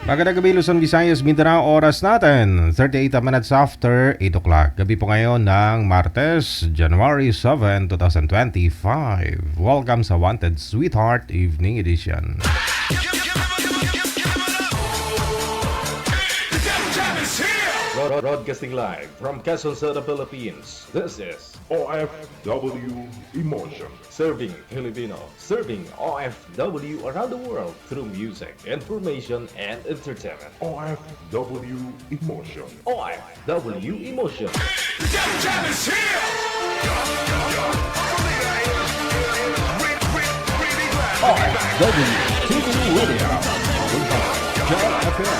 Magandang gabi, Luzon, Visayas, Mindanao. Oras natin 38 minutes after 8 o'clock. Gabi po ngayon ng Martes, January 7, 2025. Welcome sa Wanted Sweetheart Evening Edition. Broadcasting live from Quezon City, Philippines. This is OFW Emotion. Serving Filipino, serving OFW around the world through music, information, and entertainment. OFW Emotion. OFW Emotion. OFW TV Radio. John FM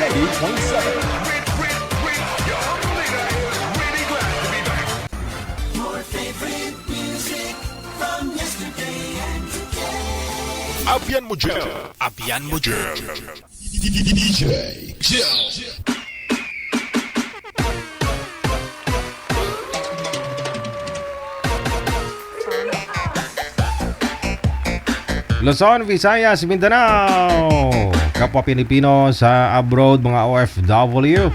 90.7. Abian mo dyan. Abian mo dyan. DJ Jel. Luzon, Visayas, Mindanao. Kapwa Pilipino sa abroad, mga OFW.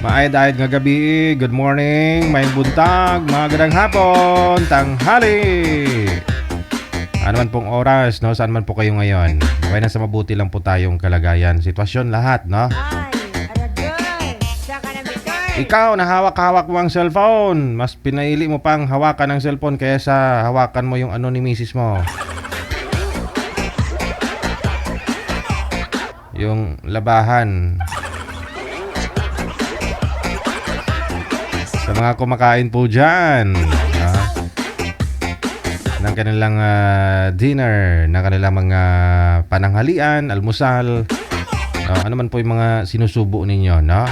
Maayad-ayad nga gabi, good morning, may buntag, magandang hapon, tanghali. Ano man pong oras, no? Saan man po kayo ngayon? Okay na sa mabuti lang po tayong kalagayan. Sitwasyon lahat, no? Ikaw, nahawak-hawak mo ang cellphone. Mas pinaili mo pang hawakan ang cellphone kaysa hawakan mo yung ano ni misis mo. Yung labahan. Sa mga kumakain po dyan, ng kanilang dinner, ng kanilang mga pananghalian, almusal, ano man po yung mga sinusubo ninyo, no?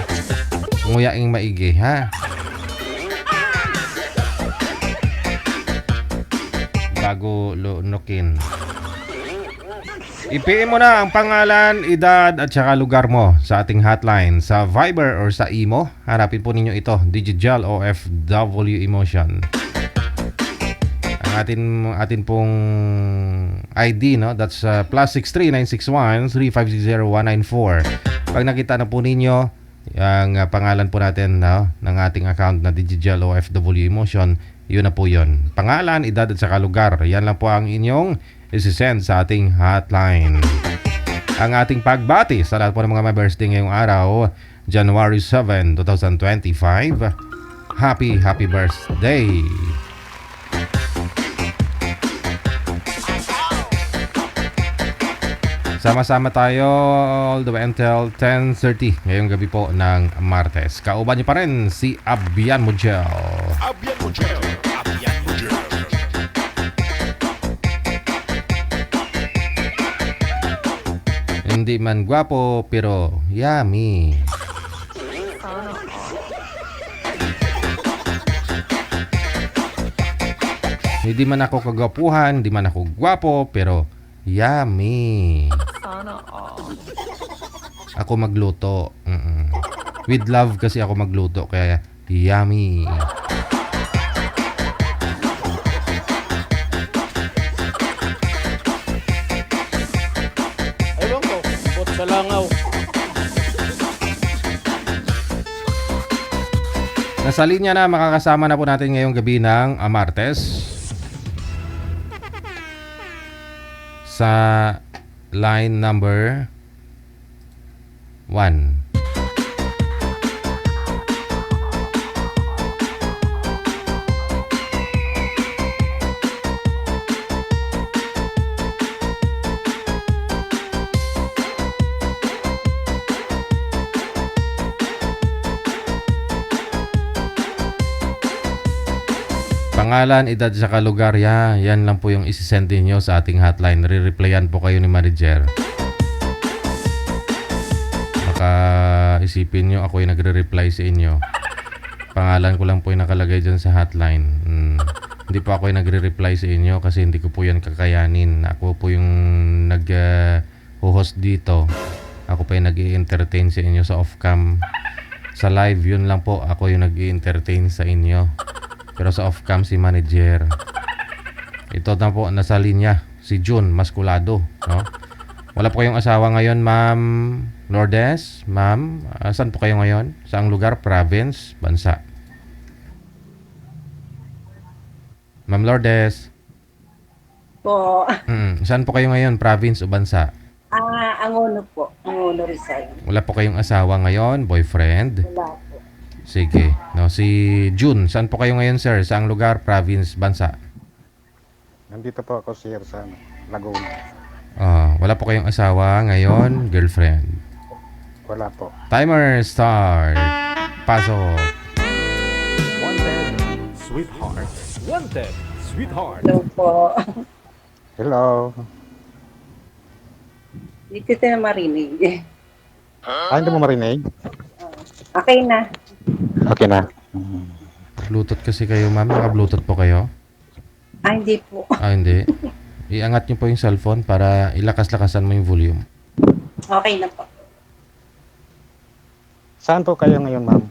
Nguyaing maigi, ha? Bago lunukin. I-PM mo na ang pangalan, edad at saka lugar mo sa ating hotline sa Viber or sa Imo. Harapin po ninyo ito, Digital OFW Emotion. Ang atin pong ID, no? That's +63 961 3560194. Pag nakita na po ninyo ang pangalan po natin, no, ng ating account na Digital OFW Emotion, yun na po yun. Pangalan, edad at saka lugar. Yan lang po ang inyong isi-send sa ating hotline. Ang ating pagbati sa lahat po ng mga may birthday ngayong araw, January 7, 2025. Happy birthday! Sama-sama tayo all the way until 10:30 ngayong gabi po ng Martes. Kauban niyo pa rin si Abian Mujel. Abian mo dyan. Abian mo dyan. Hindi man gwapo pero yummy. Hindi man ako kagwapuhan, hindi man ako gwapo pero yummy. Ako magluto. With love kasi ako magluto kaya yummy. Ewan ko, bot sa langaw. Nasa linya na, makakasama na po natin ngayong gabi ng Martes. Sa line number 1. Pangalan, edad, saka lugar, yan lang po yung isisend nyo sa ating hotline. Re-replyan po kayo ni manager. Baka isipin nyo ako yung nagre-reply sa inyo. Pangalan ko lang po yung nakalagay dyan sa hotline. Hindi po ako yung nagre-reply sa inyo kasi hindi ko po yan kakayanin. Ako po yung nag-host dito. Ako pa yung nag-i-entertain sa inyo sa off-cam. Sa live, yun lang po. Ako yung nag-i-entertain sa inyo. Pero sa off-cam si manager. Ito na po, nasa linya si June Masculado, no? Wala po kayong asawa ngayon, Ma'am Lourdes? Ma'am, saan po kayo ngayon? Saang lugar? Province? Bansa? Ma'am Lourdes? Po. Saan po kayo ngayon? Province o bansa? Angono po. Angono Rizal. Wala po kayong asawa ngayon? Boyfriend? Wala po. Sige. No, si June, saan po kayo ngayon, sir? Saang lugar? Province? Bansa? Nandito po ako sir sa Laguna. Wala po kayong asawa ngayon? Girlfriend? Wala po. Timer start. Pasok. Wanted, sweetheart. Wanted, sweetheart. Hello po. Hello. Hindi ko na marinig. Hindi mo marinig? Okay na. Okay na. Bluetooth kasi kayo, ma'am. Naka-Bluetooth po kayo? Hindi po. Hindi. Iangat niyo po yung cellphone para ilakas-lakasan mo yung volume. Okay na po. Saan po kayo ngayon, ma'am?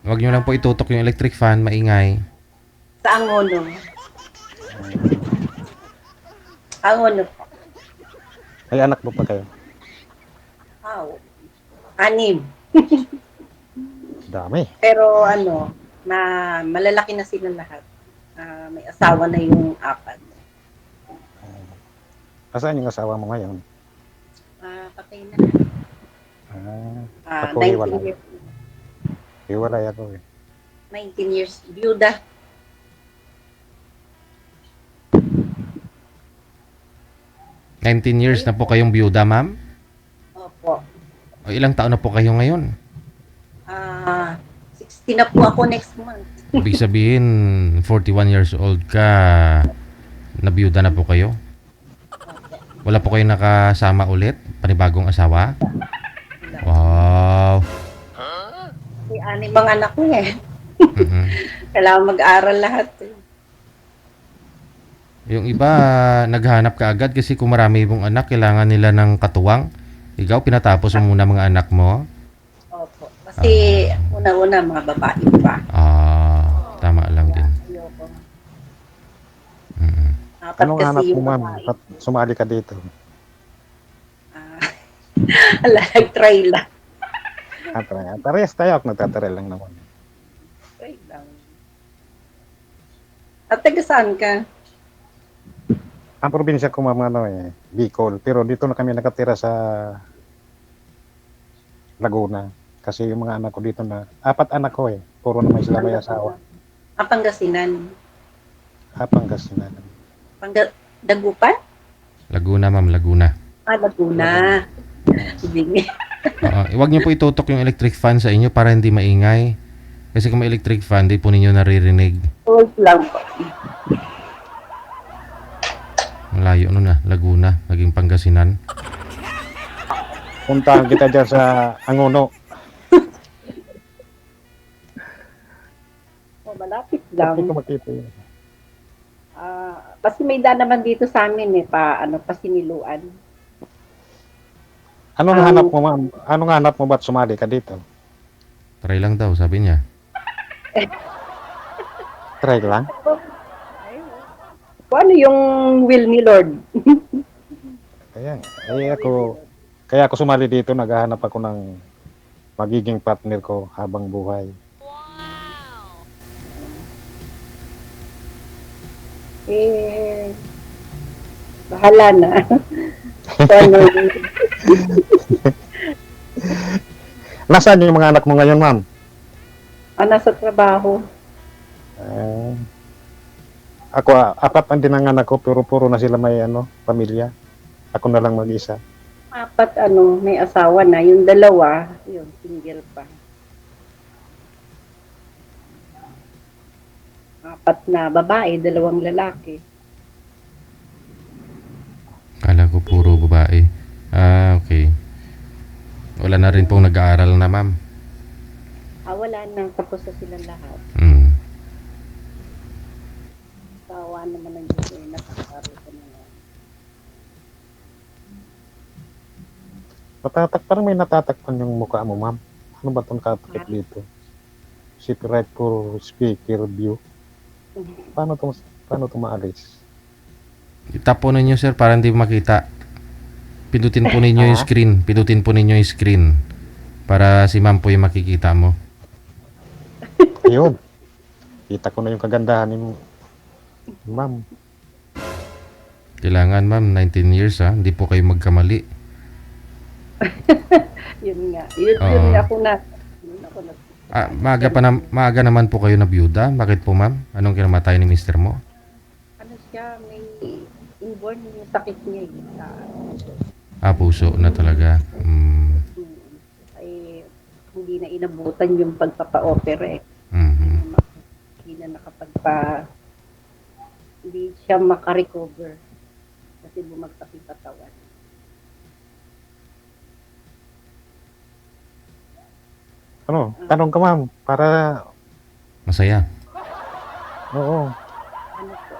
Huwag niyo lang po itutok yung electric fan, maingay. Sa Angono. Angono po. May anak mo pa kayo? Anim. Dami. Pero malalaki na sila lahat. May asawa na yung apat. Asaan yung asawa mo ngayon? Patay na. Ako 19 hiwalay. years. Hiwalay ako eh. 19 years. Byuda. Years na po kayong byuda, ma'am? Opo. O ilang taon na po kayo ngayon? 60 na po ako next month. Ibig sabihin, 41 years old ka, nabiyuda na po kayo? Wala po kayong nakasama ulit? Panibagong asawa? Wow! May anim mga anak ko eh. Mhm. Kailangan mag-aral lahat eh. Yung iba, naghanap ka agad kasi kung marami mong anak, kailangan nila ng katuwang. Ikaw, pinatapos mo muna mga anak mo? Opo. Kasi una-una mga babae pa. Tama lang din. Ayoko. Mhm. Apat Anong kasi anak mo, yung ma'am? babae. Ba't sumali ka dito? Nag-try lang. Parehas tayo. Ako nagtataral lang naman. Try lang. At taga saan ka? Ang probinsya ko, ma'am, Bicol. Pero dito na kami nakatira sa Laguna. Kasi yung mga anak ko dito na, 4 anak ko eh. Puro naman sila may asawa. Pangasinan. Pangasinan. Dagupan? Laguna, ma'am. Laguna. Laguna. Sige. Huwag niyo po itutok yung electric fan sa inyo para hindi maingay. Kasi kung may electric fan, di po ninyo naririnig. Hold lang po. Malayo na, Laguna, naging Pangasinan. Puntahan kita dyan sa Angono. Malapit Bakit lang. ko makita yun? Kasi may daan naman dito sa amin pasiniluan. Anong hanap mo, ma'am? Anong hanap mo ba't sumali ka dito? Try lang daw, sabi niya. Try lang. Kung ano yung will ni Lord? Kaya ako sumali dito, naghahanap ako ng magiging partner ko habang buhay. Bahala na. Kung ano Nasaan yung mga anak mo ngayon, ma'am? nasa trabaho. Ako, 4 ang dinanganak ko, pero puro na sila may pamilya. Ako na lang mag-isa. 4 may asawa na. Yung 2, yun, single pa. 4 na babae, 2 lalaki. Kala ko puro babae. Okay. Wala na rin pong nag-aaral na, ma'am. Wala na, tapos na silang lahat. Sawa naman ng Diyos eh, nakakaroon ko na yan. Parang may natatakpan yung mukha mo, ma'am. Ano ba itong katakip dito? Sit right for speaker view. Paano ito maalis? Itapunan niyo, sir, para hindi makita. Pindutin po ninyo yung Ha? screen. Pindutin po ninyo yung screen. Para si ma'am po yung makikita mo. Ayun. Kita ko na yung kagandahan ni ma'am. Kailangan ma'am, 19 years ha. Hindi po kayo magkamali. Yun nga. Yun Oo. nga ako na. Yun ako na. Maaga naman po kayo na byuda. Bakit po ma'am? Anong kinamatay ni mister mo? Ano siya, may inborn yung sakit niya. Puso na talaga. Ay, hindi na inabutan yung pagpapa-opera eh. Mhm. Hindi na hindi siya makarecover kasi bumagsak yung katawan. Ano? Tanong ka ma'am. Para, Masaya. oo. Ano po?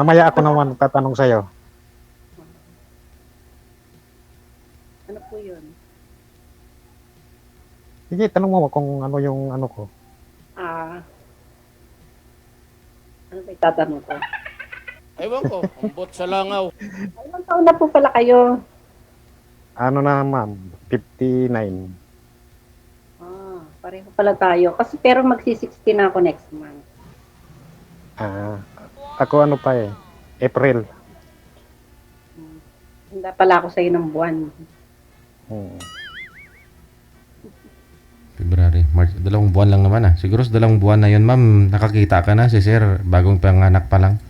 Mamaya ako naman tatanong sa'yo. Ano po yun? Sige, tanong mo kung ano yung ano ko. Ano ba itatanong ko? Ewan ko, umbot sa langaw. Ilang taon na po pala kayo? Ano na ma'am? 59. Pareho pala tayo. Kasi pero magsi-60 na ako next month. Ako ano pa eh. April. Handa pala ako sa'yo ng buwan. February, March. 2 buwan lang naman ah. Siguro sa 2 buwan na yun ma'am, nakakita ka na si sir. Bagong panganak pa lang.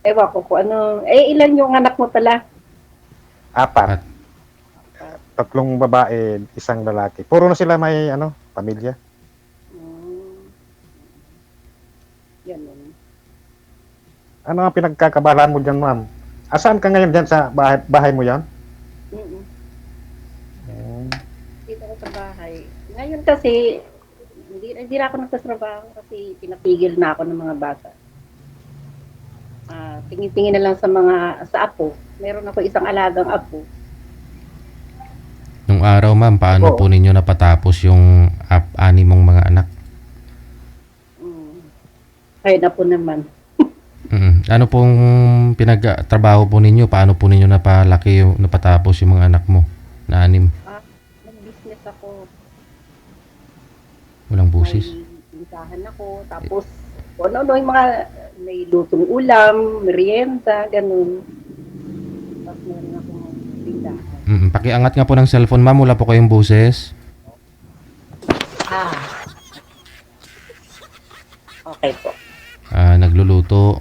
Ewan ko kung ano. Ilan yung anak mo pala? 4. 3 babae, 1 lalaki. Puro na sila may ano, pamilya. Ganun. Ano ang pinagkakabalaan mo dyan, ma'am? Asaan ka ngayon dyan sa bahay mo yan? Dito ako sa bahay. Ngayon kasi, hindi na ako nagtatrabaho kasi pinapigil na ako ng mga bata. Tingin-tingin na lang sa apo. Meron ako isang alagang apo. Nung araw ma'am, paano Oo. po ninyo napatapos yung 6 mong mga anak? Kaya na po naman. Ano pong pinagtrabaho po ninyo? Paano po ninyo napatapos yung mga anak mo na 6? Nag-business ako. Walang busis. May tindahan ako. Tapos, ano yung mga may lutong ulam, merienda, ganun. Tapos meron akong tindahan. Pakiangat nga po ng cellphone ma'am, wala po kayong buses. Okay po. Nagluluto.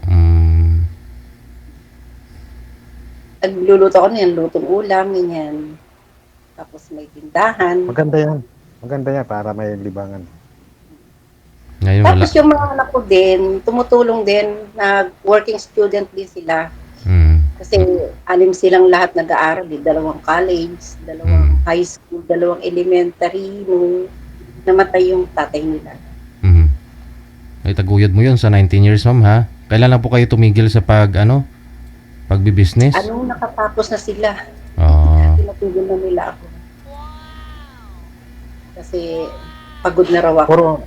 Nagluluto ako niyan, lutong ulam, ganyan. Tapos may tindahan. Maganda yan. Maganda yan para may libangan. Ngayon wala. Tapos yung mga anak ko din, tumutulong din, working student din sila. Kasi 6 silang lahat nag-aaral, 2 college, 2 high school, 2 elementary, nung namatay yung tatay nila. Ay, taguyod mo yun sa 19 years ma'am ha. Kailan lang po kayo tumigil sa pagbi-business? Anong nakatapos na sila? Pinatugol na nila ako. Kasi pagod na raw ako.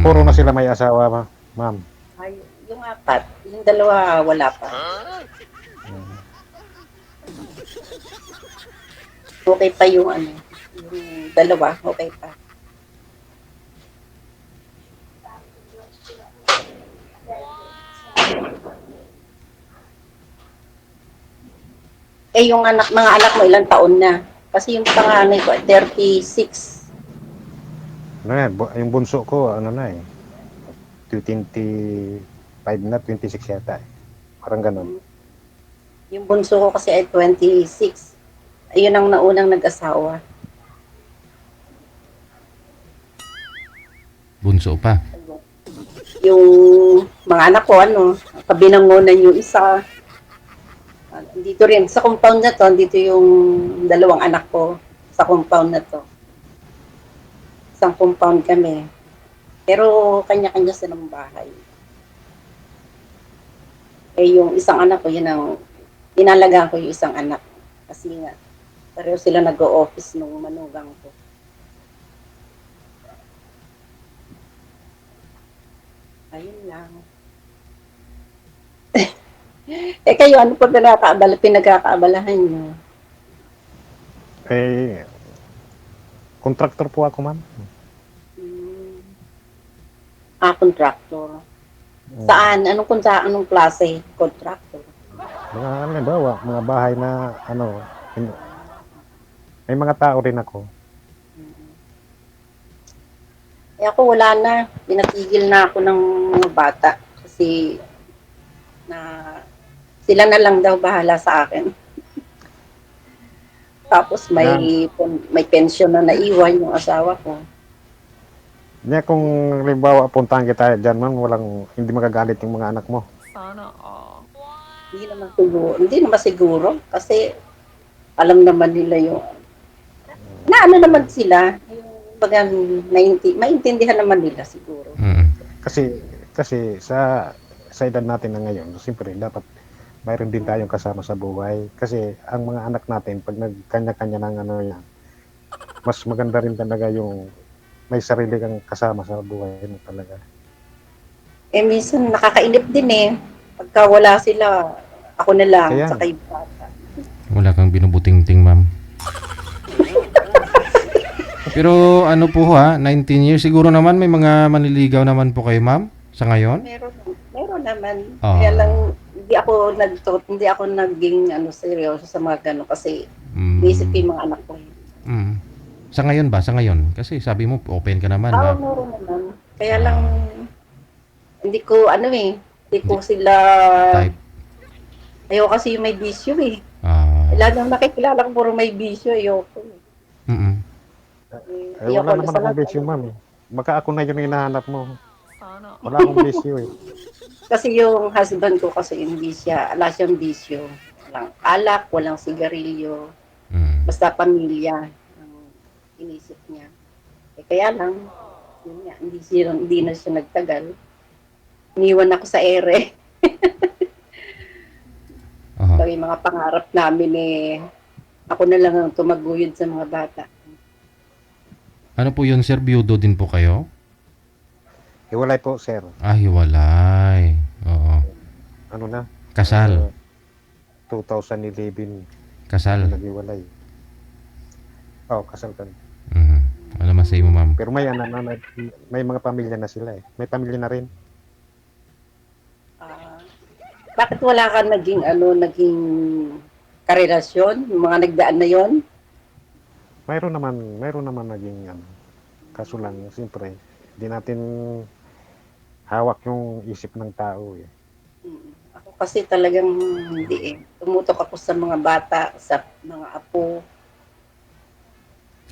Puro na sila may asawa, ma'am. Ay, yung 4, yung 2 wala pa. Okay pa yung yung 2, okay pa. Yung mga anak mo ilang taon na? Kasi yung panganay ko 36. Ano yan, yung bunso ko, ano na eh. 25 na, 26 yata eh. Parang ganun. Yung bunso ko kasi ay 26. Ayun ang naunang nag-asawa. Bunso pa. Yung mga anak ko, kabinangonan yung isa. Dito rin, sa compound na to, dito yung 2 anak ko sa compound na to. Isang compound kami. Pero kanya-kanya silang bahay. Yung isang anak ko, yun ang inalagaan ko yung isang anak. Kasi nga, pareho sila nag-o-office nung manugang ko. Ayun lang. Kayo, ano po pinagkakaabalahan nyo? Eh, contractor po ako, ma'am. Hmm. Contractor. Saan? Anong klase? Contractor. Mga halimbawa, mga bahay na may mga tao rin ako. Eh ako wala na. Pinatigil na ako ng mga bata. Kasi sila na lang daw bahala sa akin. Tapos may pension na naiwan yung asawa ko. Kaya kung halimbawa puntahan kita dyan, ma'am, hindi magagalit yung mga anak mo. Hindi naman siguro kasi alam naman nila yung ano naman sila, yung bagang maintindihan naman nila siguro. Kasi sa edad natin na ngayon, siyempre dapat mayroon din tayong kasama sa buhay. Kasi ang mga anak natin, pag nagkanya-kanya ng yan, mas maganda rin talaga yung may sarili kang kasama sa buhay mo talaga. Eh minsan nakakainip din eh. Pagka wala sila, ako na lang Kaya sa yung bata. Wala kang binubuting-ting, ma'am. Pero ano po 19 years, siguro naman may mga manliligaw naman po kayo, ma'am, sa ngayon? Meron naman. Ah. Kaya lang hindi ako naging seryoso sa mga gano'n kasi basic yung mga anak ko. Sa ngayon ba? Sa ngayon? Kasi sabi mo open ka naman, ma'am. Meron naman. Kaya lang hindi ko sila Type. ayaw kasi yung may bisyo eh. Ah. Lahat ng nakikilala ko puro may bisyo, ayoko. Wala naman akong bisyo, ma'am. Baka ako na yung hinahanap mo. Wala akong bisyo eh. Kasi yung husband ko kasi hindi wala siyang bisyo. Walang alak, walang sigarilyo, basta pamilya ang inisip niya. Kaya lang, yun nga, hindi na siya nagtagal. Iniwan ako sa ere. So, yung mga pangarap namin ako na lang ang tumaguyod sa mga bata. Ano po yun, sir? Biyudo din po kayo? Hiwalay po, sir. Hiwalay. Oo. Ano na? Kasal. 2011. Kasal. Naghiwalay. Kasal ka. Ano masay mo, ma'am? Pero may mga pamilya na sila eh. May pamilya na rin. Bakit wala ka naging karelasyon? Yung mga nagdaan na yon? Mayroon naman naging kaso lang, siyempre, di natin hawak yung isip ng tao eh. Ako kasi talagang hindi eh. Tumutok ako sa mga bata, sa mga apo.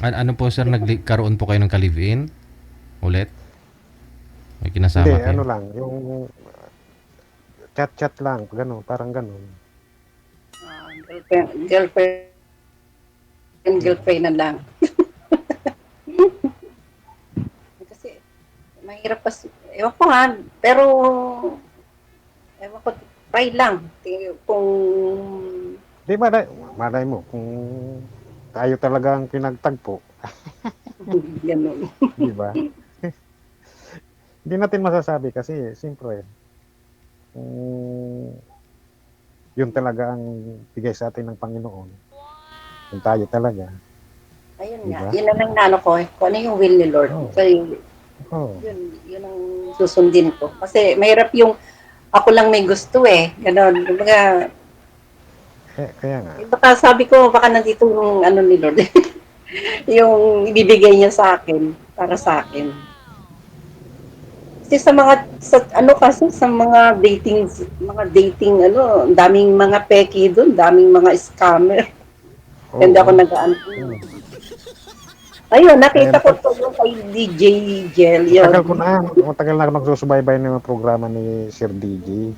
Ano po, sir? Nagkaroon po kayo ng ka-live-in? Ulit? May kinasama Hindi, kayo? lang, yung chat lang, parang gano'n. Girlfriend na lang. Kasi mahirap kasi. Ewan ko nga, pero ewan ko, try lang. Kung Di malay mo, kung tayo talaga ang pinagtagpo, gano'n. di ba? Hindi natin masasabi kasi, siyempre, yun talaga ang bigay sa atin ng Panginoon. Kung tayo talaga. Ayun Diba? nga, yun ang nano ko kung ano yung will ni Lord. Kaya yun ang susundin ko. Kasi mahirap yung ako lang may gusto eh. Ganon. Kumbaga, Kaya nga. baka sabi ko, baka nandito yung ni Lord. Yung ibibigay niya sa akin, para sa akin. Kasi sa mga dating, daming mga peki doon, daming mga scammer. Hindi ako nag-aano. Ayun, nakita ko to yung kay DJ Gel. Matagal na ako nagsusubaybay ng mga programa ni Sir DJ.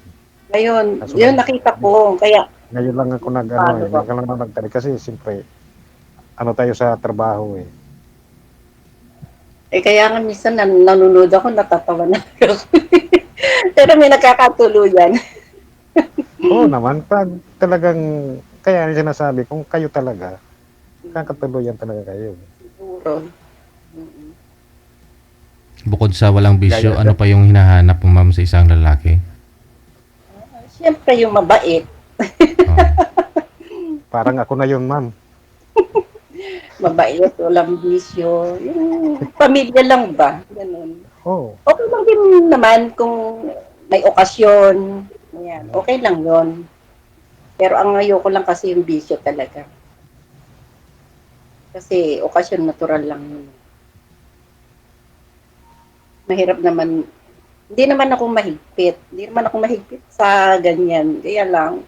Ayun, yun nakita ko. Kaya, Ngayon lang ako nagtari kasi siyempre, tayo sa trabaho eh. kaya nga minsan nanonood ako, natatawa na ako. Pero may nakakatuluyan. Oo naman, pag talagang, kaya sinasabi, kung kayo talaga, kakatuluyan talaga kayo. Siguro. Bukod sa walang bisyo, Gaya- ano pa yung hinahanap mo, ma'am, sa isang lalaki? Siyempre yung mabait, Oh. Parang ako na yun, ma'am. mabait, walang bisyo. Yung pamilya lang ba? Ganun. Oh, Okay lang din naman kung may okasyon. Ayan, okay lang yon. Pero ang ayoko lang kasi yung bisyo talaga. Kasi okasyon natural lang yun. Mahirap naman. Hindi naman ako mahigpit. Hindi naman ako mahigpit sa ganyan. Kaya lang,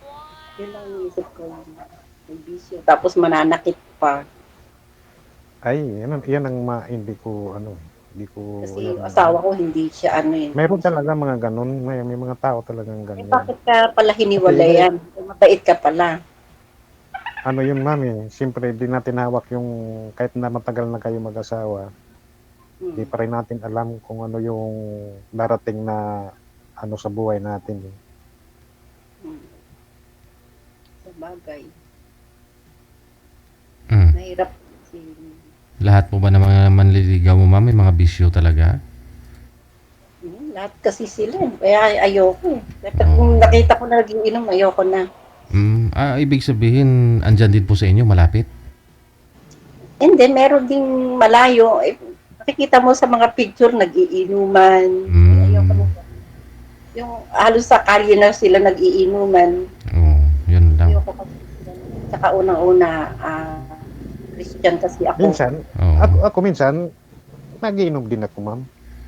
yun lang yung isip ko. May bisyo. Tapos mananakit pa. ay, yan ang hindi ko, hindi ko, Kasi yung asawa ko hindi siya ano yun. Mayroon talaga mga ganun. May mga tao talagang Eh, ganyan. bakit ka pala hiniwalayan? Mabait ka pala. Ano yun, ma'am, siyempre, di natin hawak yung, kahit na matagal na kayo mag-asawa, di Hmm. pa rin natin alam kung ano yung darating na ano sa buhay natin. Hmm. Sa bagay. Mm. Mahirap kasi. Lahat po ba ng mga manliligaw mo, ma'am, may mga bisyo talaga? Lahat kasi sila. Kaya ayoko eh. Kapag nakita ko na nagiinom, ayoko na. Ibig sabihin, andyan din po sa inyo, malapit? And then, meron ding malayo. Eh, nakikita mo sa mga picture, nagiinuman. Mm. Ayoko na. Yung halos sa kalye na sila nagiinuman. Oh, yun lang. Ayoko kasi sila. Tsaka unang-una, Christian kasi ako. Minsan, Oo. ako minsan, nagiinom din ako, ma'am.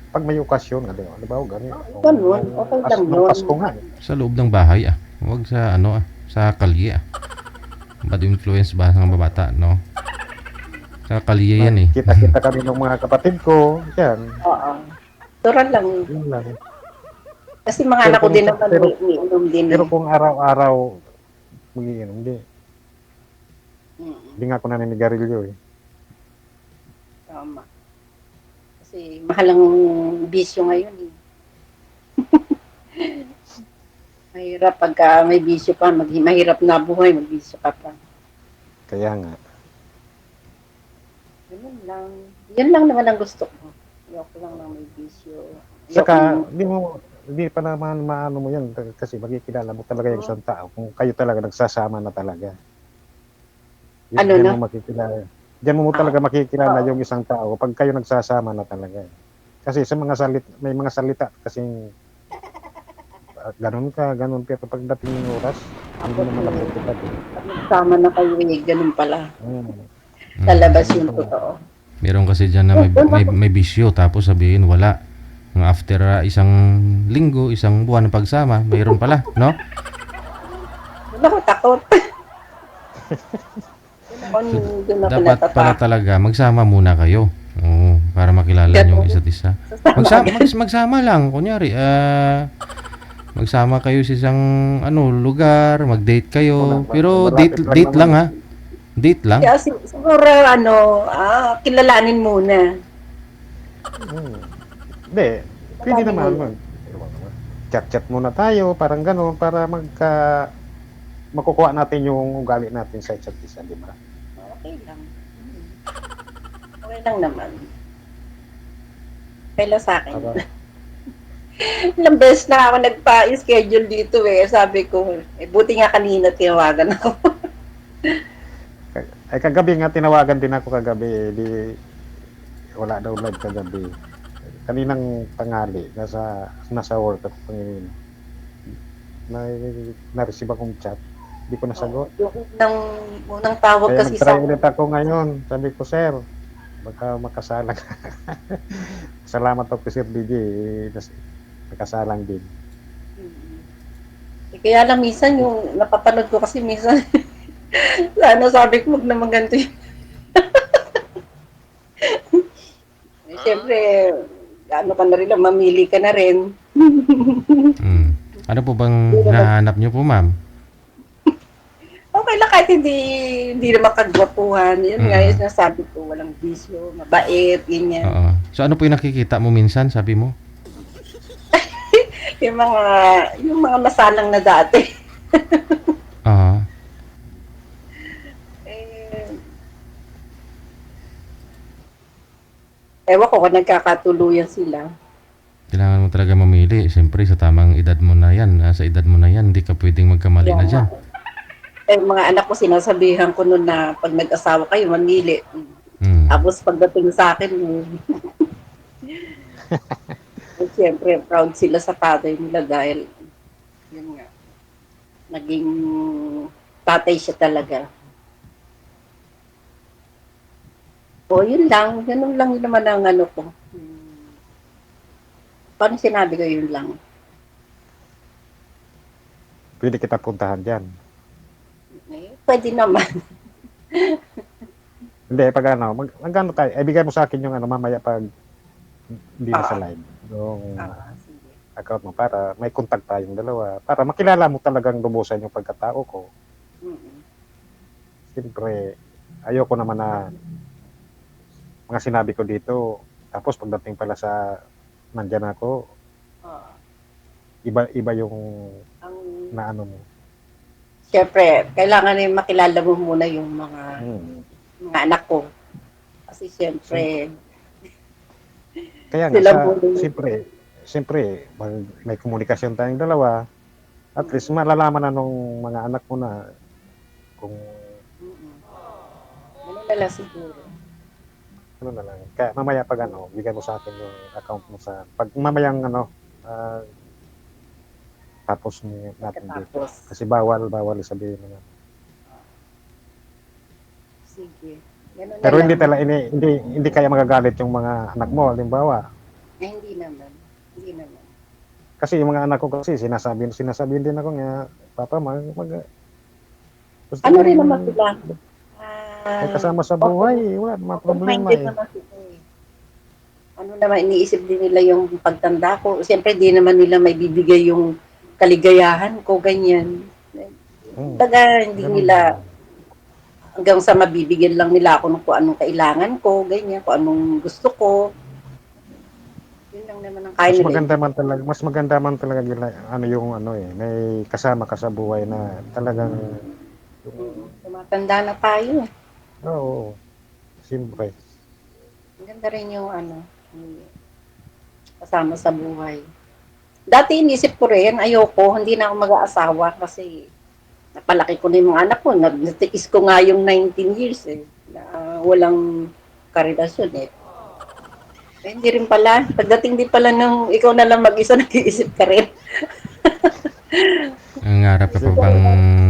Pag may okasyon, ano ba, ganyan. Ganun, okay lang yun. Pasko nga. Sa loob ng bahay, Huwag sa, sa kalye, Bad influence ba sa mga bata, no? Sa kalye yan, eh. Kita-kita kami ng mga kapatid ko. Yan, Oo. Natural lang. yun lang. Kasi mga Pero anak ko kung- din naman, pero- umiinom din. Pero kung araw-araw, magiinom, Mm, hindi nga ako naninigarilyo eh. tama. Kasi mahal ang bisyo ngayon eh. Mahirap pagka may bisyo pa, mahirap na buhay, magbisyo ka pa. Kaya nga. Ganun lang. Yun lang naman ang gusto ko. Ayoko lang ng may bisyo. Saka, hindi pa naman maano mo yan kasi makikilala mo talaga yung isang tao kung kayo talaga nagsasama na talaga. Ano Diyan na? mo makikilala. Diyan mo talaga makikilala Oo. yung isang tao pag kayo nagsasama na talaga. Kasi sa mga may mga salita kasing ganun ka, ganun pero pagdating ng oras, hindi naman naputupad. Pag nagsama na kayo eh, ganun pala. Mm. Lalabas yung totoo. Meron kasi dyan na may bisyo, tapos sabihin wala. Ng after isang linggo, isang buwan ng pagsama, mayroon pala, no? Doon ako takot. Doon ako Dapat pala natatakot. talaga, magsama muna kayo. Oo, para makilala nyo ang isa't isa. Magsama lang, kunyari, magsama kayo sa isang lugar, mag-date kayo. Pero date lang, ha? Date lang. Kaya siguro kilalanin muna. Hindi, pwede naman. Chat-chat muna tayo, parang gano'n, para makukuha natin yung ugali natin sa isa't isa, di ba? Okay lang. Okay lang naman. Okay lang sa akin. Aba, Ilang beses na ako nagpa-schedule dito eh. Sabi ko, buti nga kanina tinawagan ako. ay kagabi nga, tinawagan din ako kagabi, wala daw live kagabi. Kaninang tanghali, nasa work ako ngayon. Na-receive akong chat, hindi ko nasagot. Yung unang tawag Kaya kasi sa nag-try ulit ako ngayon. Sabi ko, sir, baka makasalang. Salamat ako Sir DJ. Nakasalang din. Kaya lang minsan yung napapanood ko kasi minsan sana sabi ko wag naman ganito yun. Siyempre, ano ka na rin lang, mamili ka na rin. Mm. Ano po bang hinahanap nyo po, ma'am? Okay lang kahit hindi naman kagwapuhan. Yun nga yung sinasabi ko, walang bisyo, mabait, ganyan. Oo. So ano po yung nakikita mo minsan, sabi mo? Yung mga masalang na dati. Oo. Eh, Ewan ko kung nagkakatuluyan sila. Kailangan mo talaga mamili. Siyempre, sa tamang edad mo na yan. Sa edad mo na yan, hindi ka pwedeng magkamali na Kaya dyan. Eh, mga anak ko, sinasabihan ko noon na pag nag-asawa kayo, mamili. Hmm. Tapos pagdating sa akin, siyempre, proud sila sa tatay nila dahil, yun nga, naging tatay siya talaga. O, yun lang. Ganun lang naman ang ano ko. Paano sinabi ko yun lang? Pwede kita puntahan dyan. Eh, pwede naman. Hindi, pag ano, magkano tayo? Bigay mo sa akin yung ano, mamaya pag hindi na sa live. Yung Sige. account mo para may contact tayong dalawa. Para makilala mo talagang lubusan yung pagkatao ko. Mm-mm. Siyempre, ayoko naman na mga sinabi ko dito. Tapos pagdating pala sa nandyan ako, Ah, iba yung ang naano mo. Siyempre, kailangan rin makilala mo muna yung mga anak ko. Kasi siyempre, Kaya Sila nga, muna yun. siyempre, may komunikasyon tayong dalawa. At least malalaman na nung mga anak mo na kung ano na lang siguro. ano na lang. Kaya mamaya pag ano, bigyan mo sa akin yung account mo sa, pag mamayang ano, tapos natin dito. Tapos, Kasi bawal sabihin na. sige. Ganun na Pero lang. hindi kaya magagalit yung mga anak mo, halimbawa. Eh, hindi naman. Hindi naman. Kasi yung mga anak ko kasi sinasabi din ako nga, Papa, gusto Ano ko rin naman sila? may kasama sa buhay, wala naman problema Open-minded eh. naman sila eh. Ano naman, iniisip din nila yung pagtanda ko. Siyempre, di naman nila may bibigay yung kaligayahan ko, ganyan. Taga, hindi Ganun. nila, hanggang sa mabibigyan lang nila ako ng kung anong kailangan ko, ganyan, kung anong gusto ko. Yun lang naman ang kaya Mas nila. maganda man talaga yung ano eh, may kasama ka sa buhay na talagang Tumatanda na tayo. oo, siyempre. Ang ganda rin yung yung kasama sa buhay. Dati inisip ko rin, ayoko, hindi na ako mag-aasawa kasi napalaki ko na yung mga anak ko. Natiis ko nga yung 19 years eh, na walang karelasyon eh. Eh, hindi rin pala. Pagdating din pala nung ikaw na lang mag-isa, nag-iisip ka rin. Nangarap ka pa bang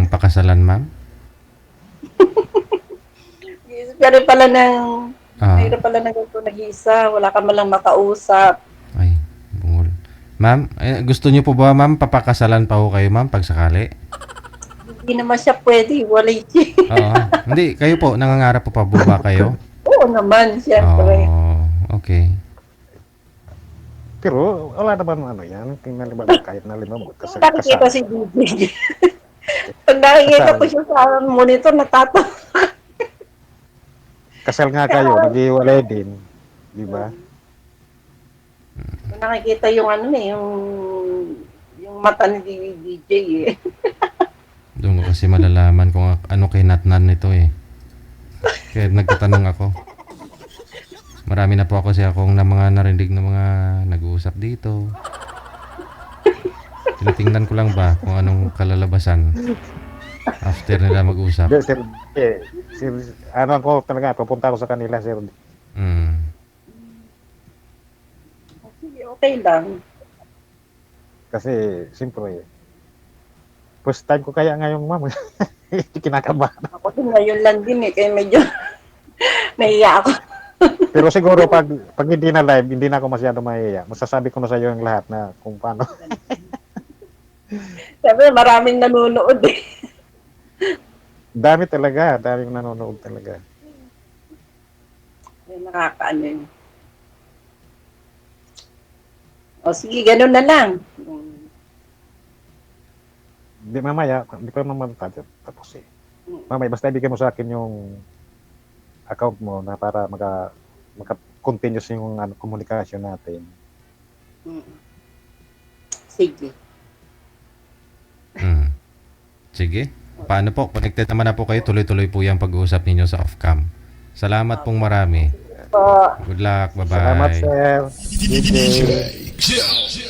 pakasalan, ma'am? Nag-iisip ka rin pala ng, Ah, mayroon pala na ganito nag-iisa, wala ka malang makausap. ay, bungol. Ma'am, gusto niyo po ba, ma'am, papakasalan pa ho kayo, ma'am, pag sakali? Hindi naman siya pwede, walay siya. Oo. Hindi, kayo po, nangangarap po pa po ba kayo? Oo naman, siyempre. Oh, okay. Pero wala naman ano yan, kahit na limang kasi Nakikita si DJ. Pag nakikita ko siya sa monitor, natatawa. kasal nga kayo, naghiwalay din, di ba? Nakikita yung yung mata ni DJ eh. Doon ko kasi malalaman kung ano kay Natnan nito eh. Kaya nagtatanong ako. Marami na po ako kasi akong na mga narinig na mga nag-uusap dito. Tinitingnan ko lang ba kung anong kalalabasan after nila mag-usap. Ano ako talaga, pupunta ako sa kanila, sir. Mm. Sige, okay lang. Kasi, siyempre, first time ko kaya ngayong ma'am. Kinakabahan. Ako din ngayon lang din eh, kaya medyo nahiya ako. Pero siguro pag hindi na live, hindi na ako masyado mahiya. Masasabi ko na sa iyo yung lahat na kung paano. Sabi, maraming nanonood eh. Daming nanonood talaga. Yung nakakaano yun. O sige, ganun na lang. Hindi pa naman tapos eh. Mamaya, basta ibigay mo sa akin yung account mo na para maka-continuous yung komunikasyon natin. Sige. Mm. Sige. Paano po? Connected naman na po kayo. Tuloy-tuloy po yung pag-uusap ninyo sa off-cam. Salamat pong marami. po. Good luck. Bye-bye. Salamat, sir. DJ. Joe.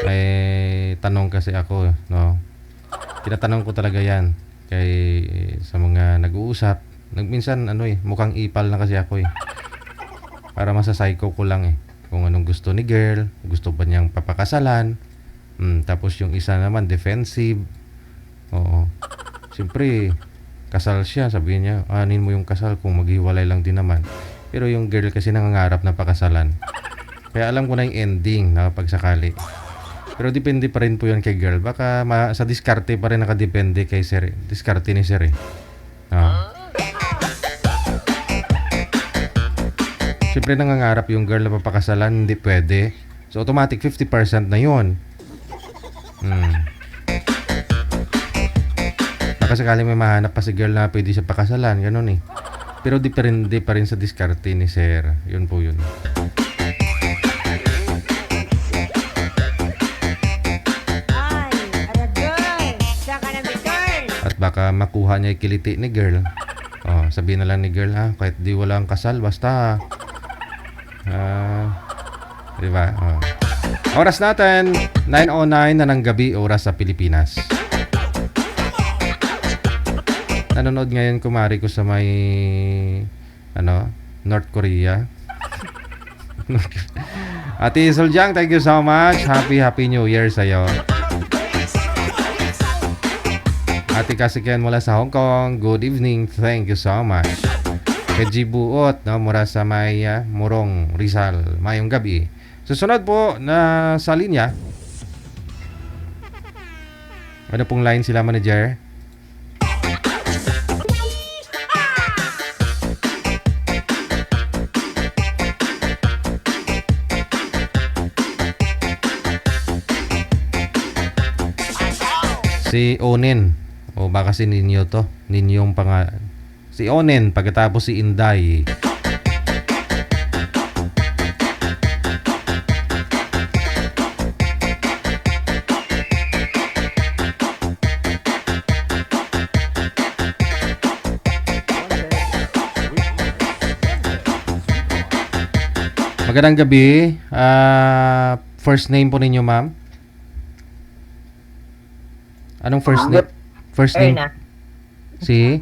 May tanong kasi ako, no? Tinatanong ko talaga yan kay sa mga nag-uusap. Minsan mukhang ipal na kasi ako eh. Para masasayko ko lang eh. Kung anong gusto ni girl, gusto ba niyang papakasalan. Tapos yung isa naman defensive. Oo. Siyempre, kasal siya, sabihin niya, anin mo yung kasal kung maghiwalay lang din naman. Pero yung girl kasi nangangarap na pakasalan. Kaya alam ko na yung ending na pagsakali. Pero depende pa rin po yun kay girl. Baka sa diskarte pa rin nakadepende kay sir. Diskarte ni sir eh. Siyempre nangangarap yung girl na papakasalan, hindi pwede. So automatic 50% na yun. Baka sakali may mahanap pa si girl na pwede siya pakasalan, ganun eh. Pero depende pa rin sa diskarte ni sir. Yun po yun. At baka makuha niya yung kiliti ni girl. Sabihin na lang ni girl, kahit di walang kasal, basta diba? Oras natin 9:09 na ng gabi, oras sa Pilipinas. Nanonood ngayon kumari ko sa may North Korea. Ate Suljang, thank you so much. Happy New Year sa'yo. Ate Kasiken mula sa Hong Kong, good evening, thank you so much. Keji Buot, mula sa may Murong, Rizal, mayong gabi. Susunod po na sa linya. Ano pong line sila, manager? Si Onen. O baka si Ninyo to. Ninyong pangalan. Si Onen, pagkatapos si Inday. Magandang gabi. First name po ninyo, ma'am? Anong first name? First name? Si?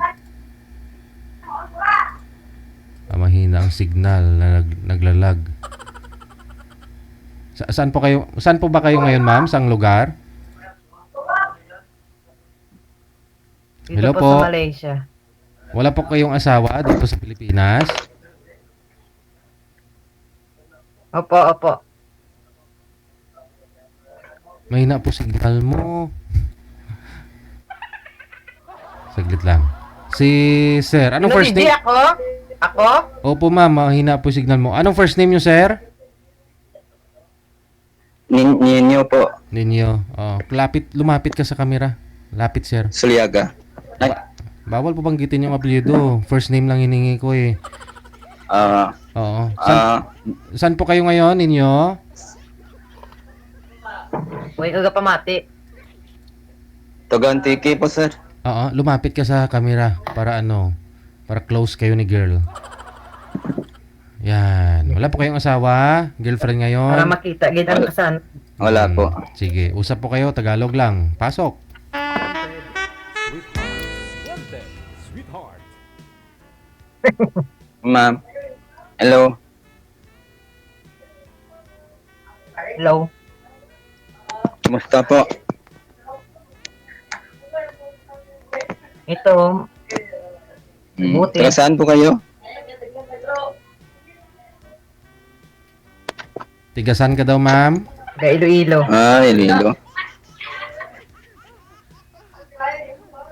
Mahina ang signal na naglalag. Saan po ba kayo ngayon, ma'am? Saang lugar? Hello Dito po. sa Malaysia. Wala po kayong asawa dito sa Pilipinas? Opo. Mahina po signal mo. Saglit lang. Si Sir, anong first Hindi name? ako? Opo ma'am, mahina po signal mo. Anong first name nyo, Sir? Ninyo po, Ninyo. Lumapit ka sa camera. Lapit, Sir. Suliaga. Ay, Bawal po banggitin yung apelyido. First name lang hiningi ko eh. Oo. Saan po kayo ngayon, Ninyo? Uy, pamati. Togantiki po, sir. Oo, lumapit ka sa camera para para close kayo ni girl. Yan. Wala po kayong asawa, girlfriend ngayon? Para makita, gitang kasan. Wala po. Sige, usap po kayo, Tagalog lang. Pasok. Sweetheart. Ma'am. Hello. Hello. Kumusta po? Ito, Buti. Taga saan po kayo? Tigasan ka daw, ma'am? taga Iloilo. Iloilo.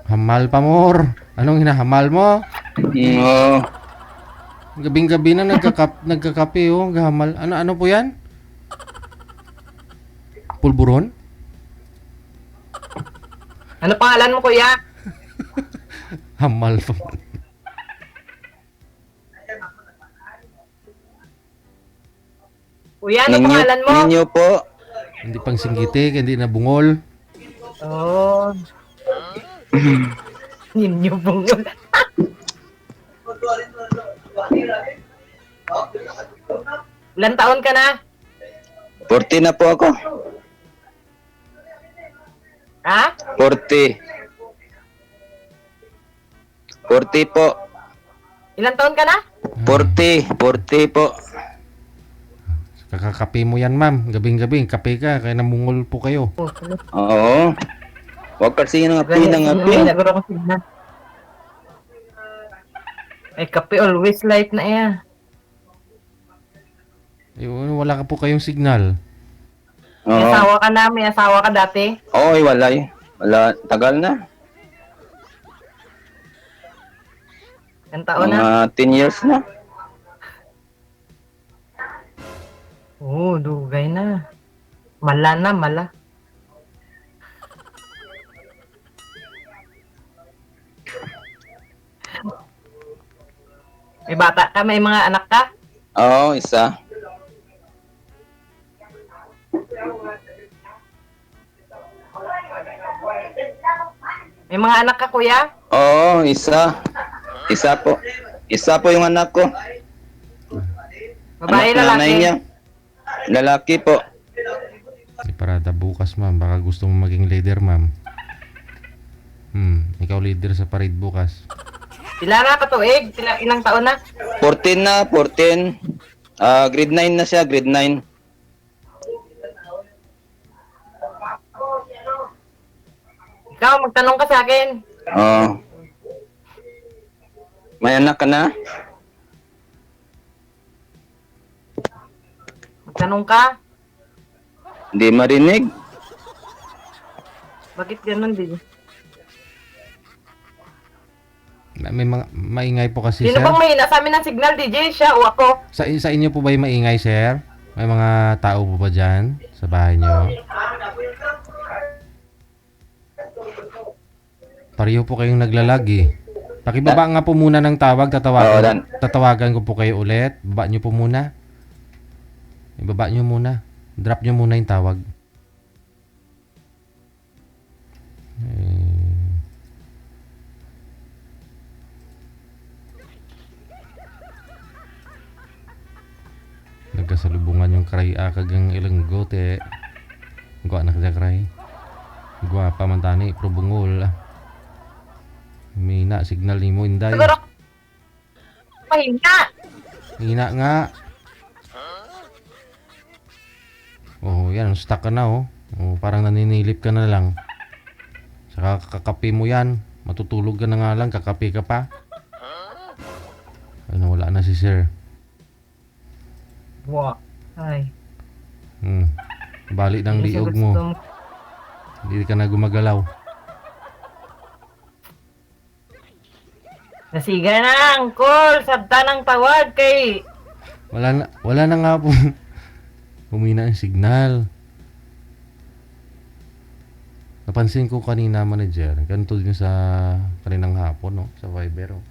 Hamal pa, mor. Anong hinahamal mo? Oo. Gabing-gabi na nagkakape, oh. Gahamal. Ano po yan? Pulburon? Ano pangalan mo, kuya? Hamal pa. Kuya, ano pangalan mo? Ninyo po. Hindi pang singgitik, hindi na bungol. Oh. Ninyo bungol. Ilan taon ka na? 40 na po ako. Ha? 40. 40 po. Ilan taon ka na? 40 po. Kakakape mo yan, ma'am. Gabing-gabi, kape ka. Kaya namungol po kayo. Oo. Huwag kasi ng api ng api. Naguro ko signal. Ay, kape always light na iya. Wala ka po kayong signal. May Oo. asawa ka na, may asawa ka dati. Oy, wala eh. Wala, tagal na. Ilan taon na? Mga 10 years na. Oo, dugay na. Mala na, mala. May bata ka, may mga anak ka? Oo, isa. May mga anak ka, kuya? Oo, isa. Isa po. Isa po yung anak ko. Babae, Anak nanay lalaki? niya. Lalaki po. May parada bukas, ma'am. Baka gusto mo maging leader, ma'am. Ikaw leader sa parade bukas. Sila na katuig? Ilang taon na? 14 na, 14. Grade 9 na siya, grade 9. Ikaw, magtanong ka sa akin. Oo. May anak ka na? Magtanong ka? Hindi marinig. Bakit ganun din? May mga maingay po kasi, Sino sir. bang may sa amin ng signal, DJ? Siya o ako? Sa inyo po ba yung maingay, sir? May mga tao po ba dyan sa bahay nyo? Pareho po kayong naglalag eh. Pakibaba nga po muna ng tawag. Oo, Dan. Tatawagan ko po kayo ulit. Baba nyo po muna. Ibaba nyo muna. Drop nyo muna yung tawag. Nagkasalubungan yung kray kagang ilang gote. Gwa na kaya kray. Gwa pa man tani pro bungol. Mina signal ni mo inday. Siguro, pahinga. Hina nga. Oh, yan stuck ka na oh. Oh, parang naninilip ka na lang. Saka kakape mo yan. Matutulog ka na nga lang, kakape ka pa. Ay, nawala na si sir. Wow. Ay. Bali ng Hindi siya liog mo. gusto mo. Hindi ka na gumagalaw. Nasiga na ang call. Sabta ng tawag kay... Wala na nga po. Humina ang signal. Napansin ko kanina, manager, ganito din sa kaninang hapon, no? Sa Viber, oh.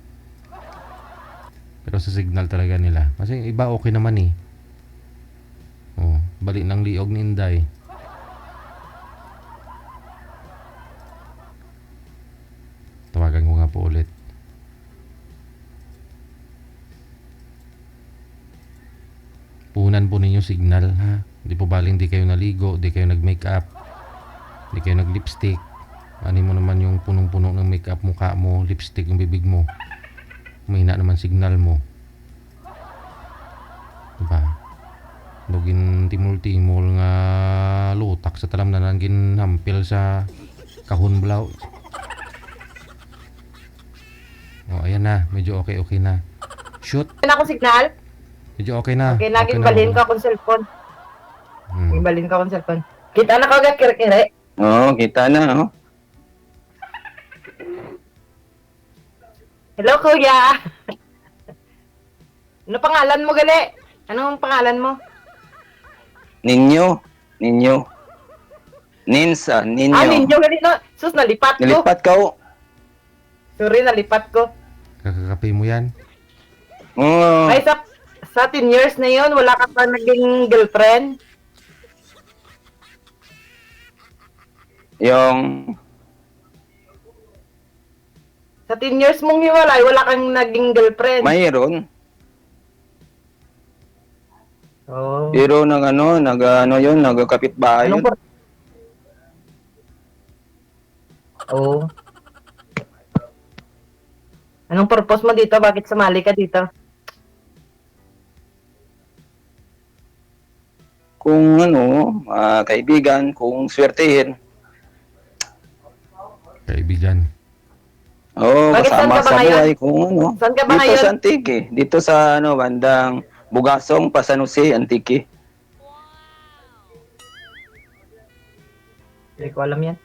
Pero sa signal talaga nila. Kasi yung iba okay naman eh. Oh, balik ng liog ni Inday. Tawagan ko nga po ulit. Puhunan po ninyo signal, ha? Hindi po baling di kayo naligo, di kayo nag-makeup, di kayo nag-lipstick. Ano mo naman yung punong-puno ng makeup mukha mo, lipstick yung bibig mo. Mahina naman signal mo. Diba? Lugin timul-timul nga lutak sa talam na nangin hampil sa kahon blaw. Oh, ayan na. Medyo okay na. Shoot. Ano akong signal? Medyo okay na. Okay, naging na balhin ako. ka akong cellphone. Hmm. Naging balhin ka akong cellphone. Kita na ka agad kire-kire. Oo, kita na, oh. Hello, kuya. Ano pangalan mo, gali? Anong pangalan mo? Ninyo. Ninsa, ninyo. Ninyo, gali no? Sus, nalipat ko. Nilipat ka, oh. Sorry, nalipat ko. Kakakape mo yan. Oo. Ay, sa 10 years na yun, wala ka pa naging girlfriend? Yung Sa 10 years mong hiwalay, wala kang naging girlfriend. Mayroon. Oh. Pero nagkapit bahay Anong yun. Oh. Anong purpose mo dito? Bakit sumali ka dito? Kung kaibigan, kung swertehin. Kaibigan. Oo, Bakit saan kasama ka ba sa ngayon? buhay kung Saan ka ba Dito ngayon? sa Antique. Dito sa bandang Bugasong, San Jose, Antique. Hindi ko alam yan.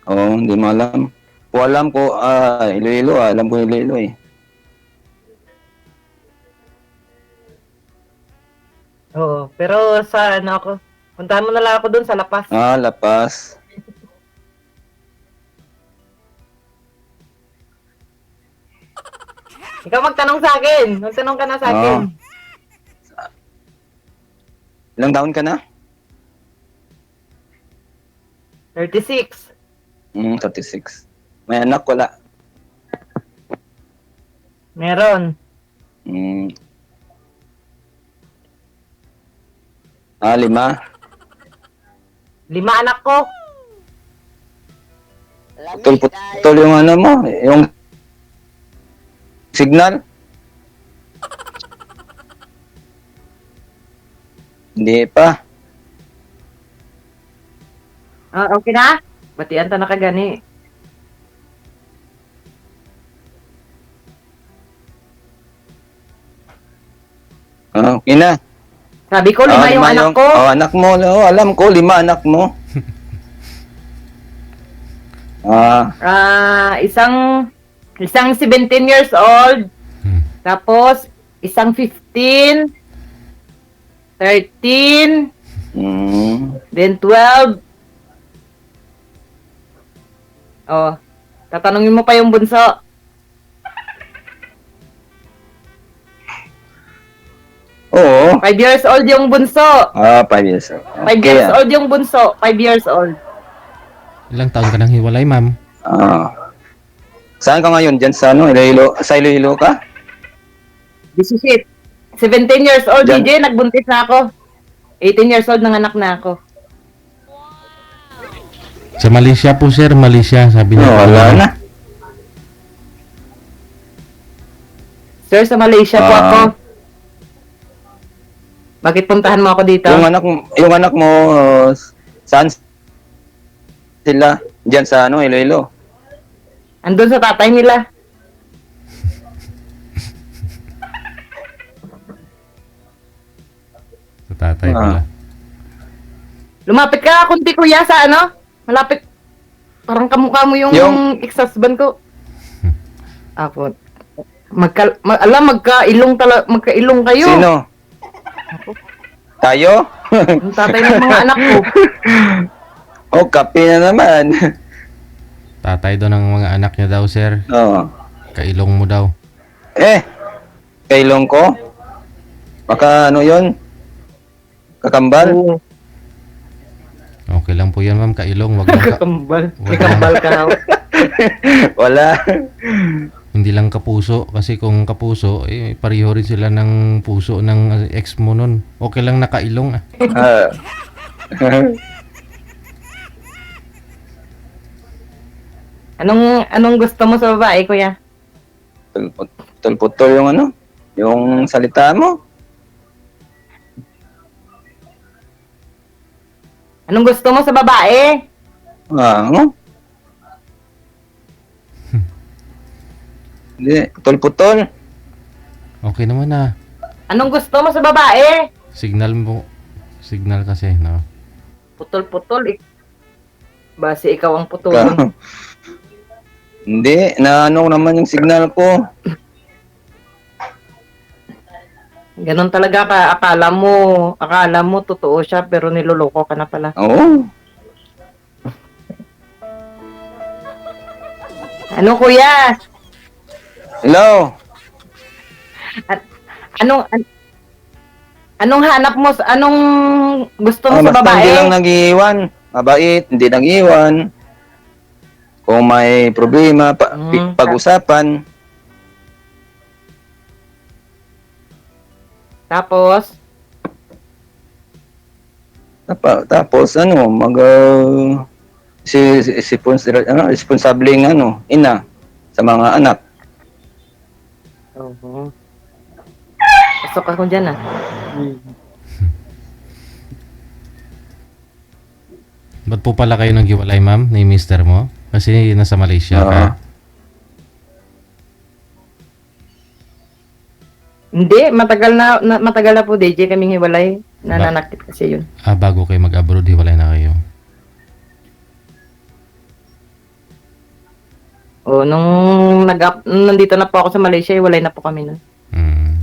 Oo, hindi mo alam. Kung alam ko, Iloilo, alam ko Iloilo eh. Oo, pero sa ako, puntahan mo na lang ako doon sa Lapas. Lapas. Ikaw magtanong sa akin. Magtanong ka na sa akin. Ilang taon ka na? 36. 36. May anak, wala. Meron. Mm. 5. 5 anak ko. Putol yung mo, yung signal. Hindi pa. Okay na? Batian ta na ka gani. Okay na. Sabi ko, 5 yung anak ko. Anak mo. Alam ko, 5 anak mo. Isang 17 years old. Tapos, isang 15. 13. Then 12. Tatanungin mo pa yung bunso. Oo. 5 years old yung bunso. 5 years old. 5 years old yung bunso. 5 years old. Ilang taon ka nang hiwalay, ma'am? Saan ka ngayon? Diyan sa Iloilo? Sa Iloilo ka? 17 years old, Diyan. DJ. Nagbuntis na ako. 18 years old, nanganak na ako. Sa Malaysia po, sir. Malaysia, sabi niya. Wala na. Sir, sa Malaysia po ako. Bakit puntahan mo ako dito? Yung anak mo, saan sila? Diyan sa Iloilo. Andun sa tatay nila. Sa tatay pala. Lumapit ka kunti kuya sa malapit. Parang kamukha mo yung ex-husband ko. Ako. Magkailong kayo. Sino? Tayo? Yung tatay ng mga anak ko. Kape na naman. Tatay daw ng mga anak niya daw, sir. Oo. Kailong mo daw. Kailong ko? Baka yun? Kakambal? Okay lang po yan, ma'am. Kailong. Wag lang Kakambal. May kambal ka na. Wala. Hindi lang kapuso. Kasi kung kapuso, pareho rin sila ng puso ng ex mo nun. Okay lang na kailong. Anong gusto mo sa babae, kuya? Putol yung yung salita mo. Anong gusto mo sa babae? Hindi, putol-putol. Okay naman na. Anong gusto mo sa babae? Signal mo. Signal kasi, no? Putol-putol. Base ikaw ang putulin. Hindi, naman yung signal ko. Ganon talaga ka. Akala mo totoo siya pero niloloko ka na pala. Oo. Ano kuya? Hello. Anong hanap mo? Anong gusto mo sa Basta babae? hindi lang nag-iwan. Mabait, hindi nag-iwan. Kung may problema, pag-usapan. Tapos, Tapos ano, responsableng ina sa mga anak. oo. Pasok ako dyan ah. Ba't po pala kayo naghiwalay, ma'am, ni mister mo? Kasi nasa Malaysia ka. Oo. Hindi, matagal na po DJ kaming hiwalay. Nananakit kasi yun. Bago kayo mag-abroad, hiwalay na kayo. Nung nandito na po ako sa Malaysia, hiwalay na po kami nun. Hmm.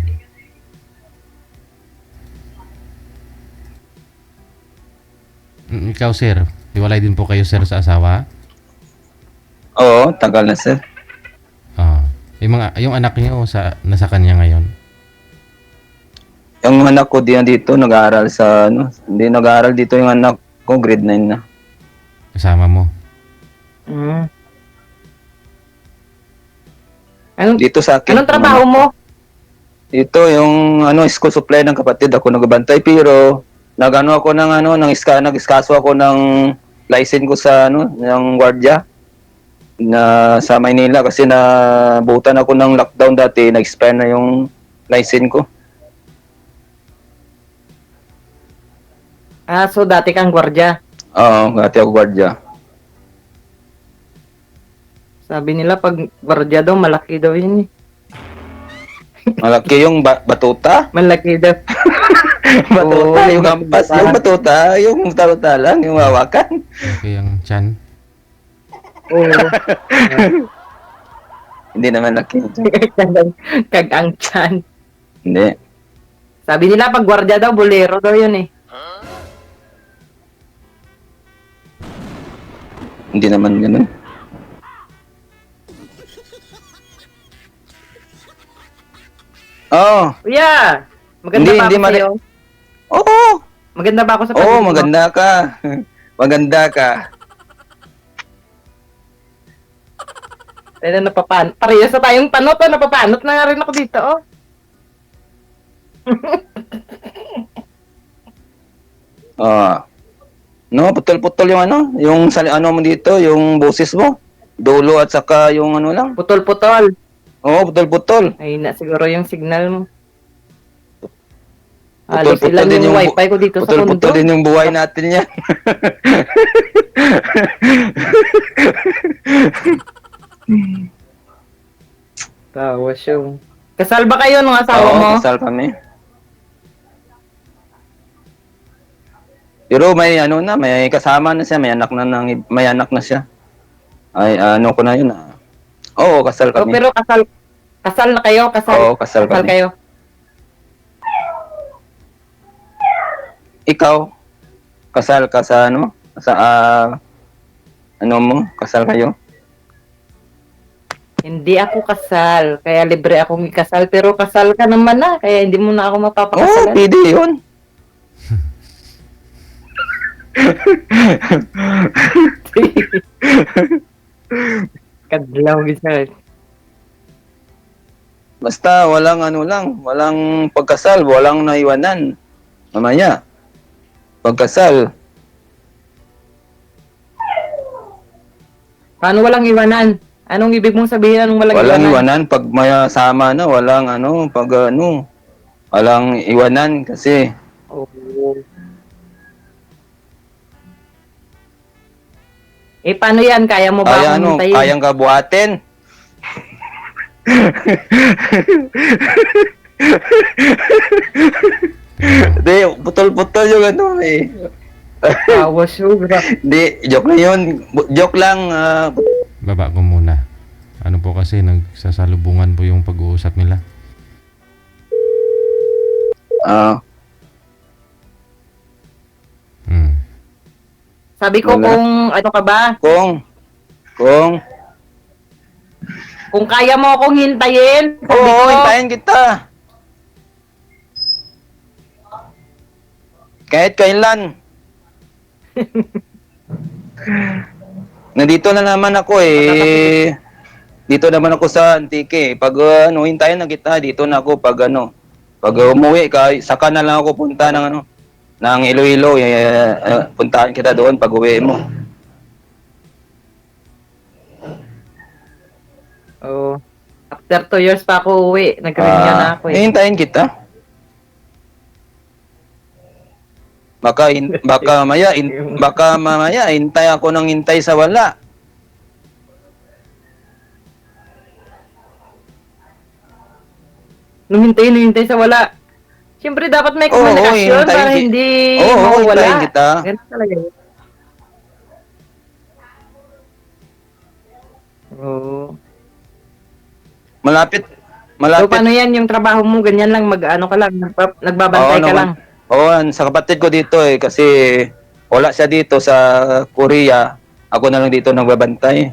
Ikaw, sir, hiwalay din po kayo, sir, sa asawa? Oo, tagal na sir. Yung anak niyo nasa kanya ngayon? Yung anak ko dito nag-aaral hindi nag-aaral dito yung anak ko, grade 9 na. Kasama mo? Dito sa akin. Anong trabaho mo? Dito yung school supply ng kapatid, ako nagbantay, pero ako nag-iskaso ako ng license ko sa ng guardia na sa Maynila kasi nabutan ako ng lockdown dati, na-expire na yung license ko. So dati kang gwardiya. Oo, dati ako guardia. Sabi nila pag gwardiya daw, malaki daw yun eh. Malaki yung batuta? Malaki daw. Batuta, yung ampas, yung batuta, yung taruta lang, yung hawakan. Okay, ang chan? Oo. Hindi naman laki. Kagang chan. Hindi. Sabi nila pag gwardiya daw, bolero daw yun eh. Hindi naman ganun. Oh, Kuya! Maganda ba Hindi ako sa'yo? oo. Maganda ba ako sa Oo, pagiging mo? maganda ka. Maganda ka. Pero parehas na tayong panot, napapanot na nga rin ako dito, oh. Putol-putol yung mo dito, yung boses mo. Dulo at saka yung lang. Putol-putol. Oo, putol-putol. Ay na, siguro yung signal mo. Halos Putol-putol ilan din yung yung wifi ko dito sa kondo. Putol-putol din yung buhay natin yan. Tawa siya. Kasal ba kayo nung asawa Oo, mo? kasal kami. Pero may may kasama na siya, may anak na siya. Ay, ko na yun. Oo, kasal Oh, kami. pero kasal na kayo? Oo, kasal kami. kayo? Ikaw, kasal ka sa kasal kayo? Hindi ako kasal, kaya libre akong ikasal. Pero kasal ka naman na, kaya hindi mo na ako Oo, mapapakasalan. pwede yun. Kadlaw gisa. Basta walang walang pagkasal, walang naiwanan. Mamaya, pagkasal, Paano walang iwanan? Anong ibig mong sabihin? Anong walang walang iwanan? iwanan. Pag mayasama na, walang iwanan kasi Oo. Paano yan? Kaya mo ba akong hintayin? kayang kabuhatin. Hindi, putol-putol yung Tawa siya. Hindi, joke lang yun. Joke lang. Baba ko muna. Ano po kasi, nagsasalubungan po yung pag-uusap nila. Sabi ko Wala. kung ano ka ba? Kung kaya mo akong hintayin. Sabi ko, Hintayin kita. Kahit kailan. Nandito na naman ako eh. Dito naman ako sa Antique. Pag hintayin na kita, dito na ako pag pag umuwi ka, saka na lang ako punta ng ng Iloilo, puntahan kita doon pag uwi mo. Oh. After 2 years pa ako uwi. Nag-renew na ako eh. Hintayin kita. Baka mamaya hintay ako ng hintay sa wala. Nung hintay sa wala. Siyempre dapat may komunikasyon para hindi mawawala. Hintayin kita. Ganun talaga yun. Oo. Malapit. So paano yan yung trabaho mo? Ganyan lang, mag-ano ka lang, nagbabantay ka lang. Oo, sa kapatid ko dito eh, kasi wala siya dito sa Korea. Ako na lang dito nagbabantay.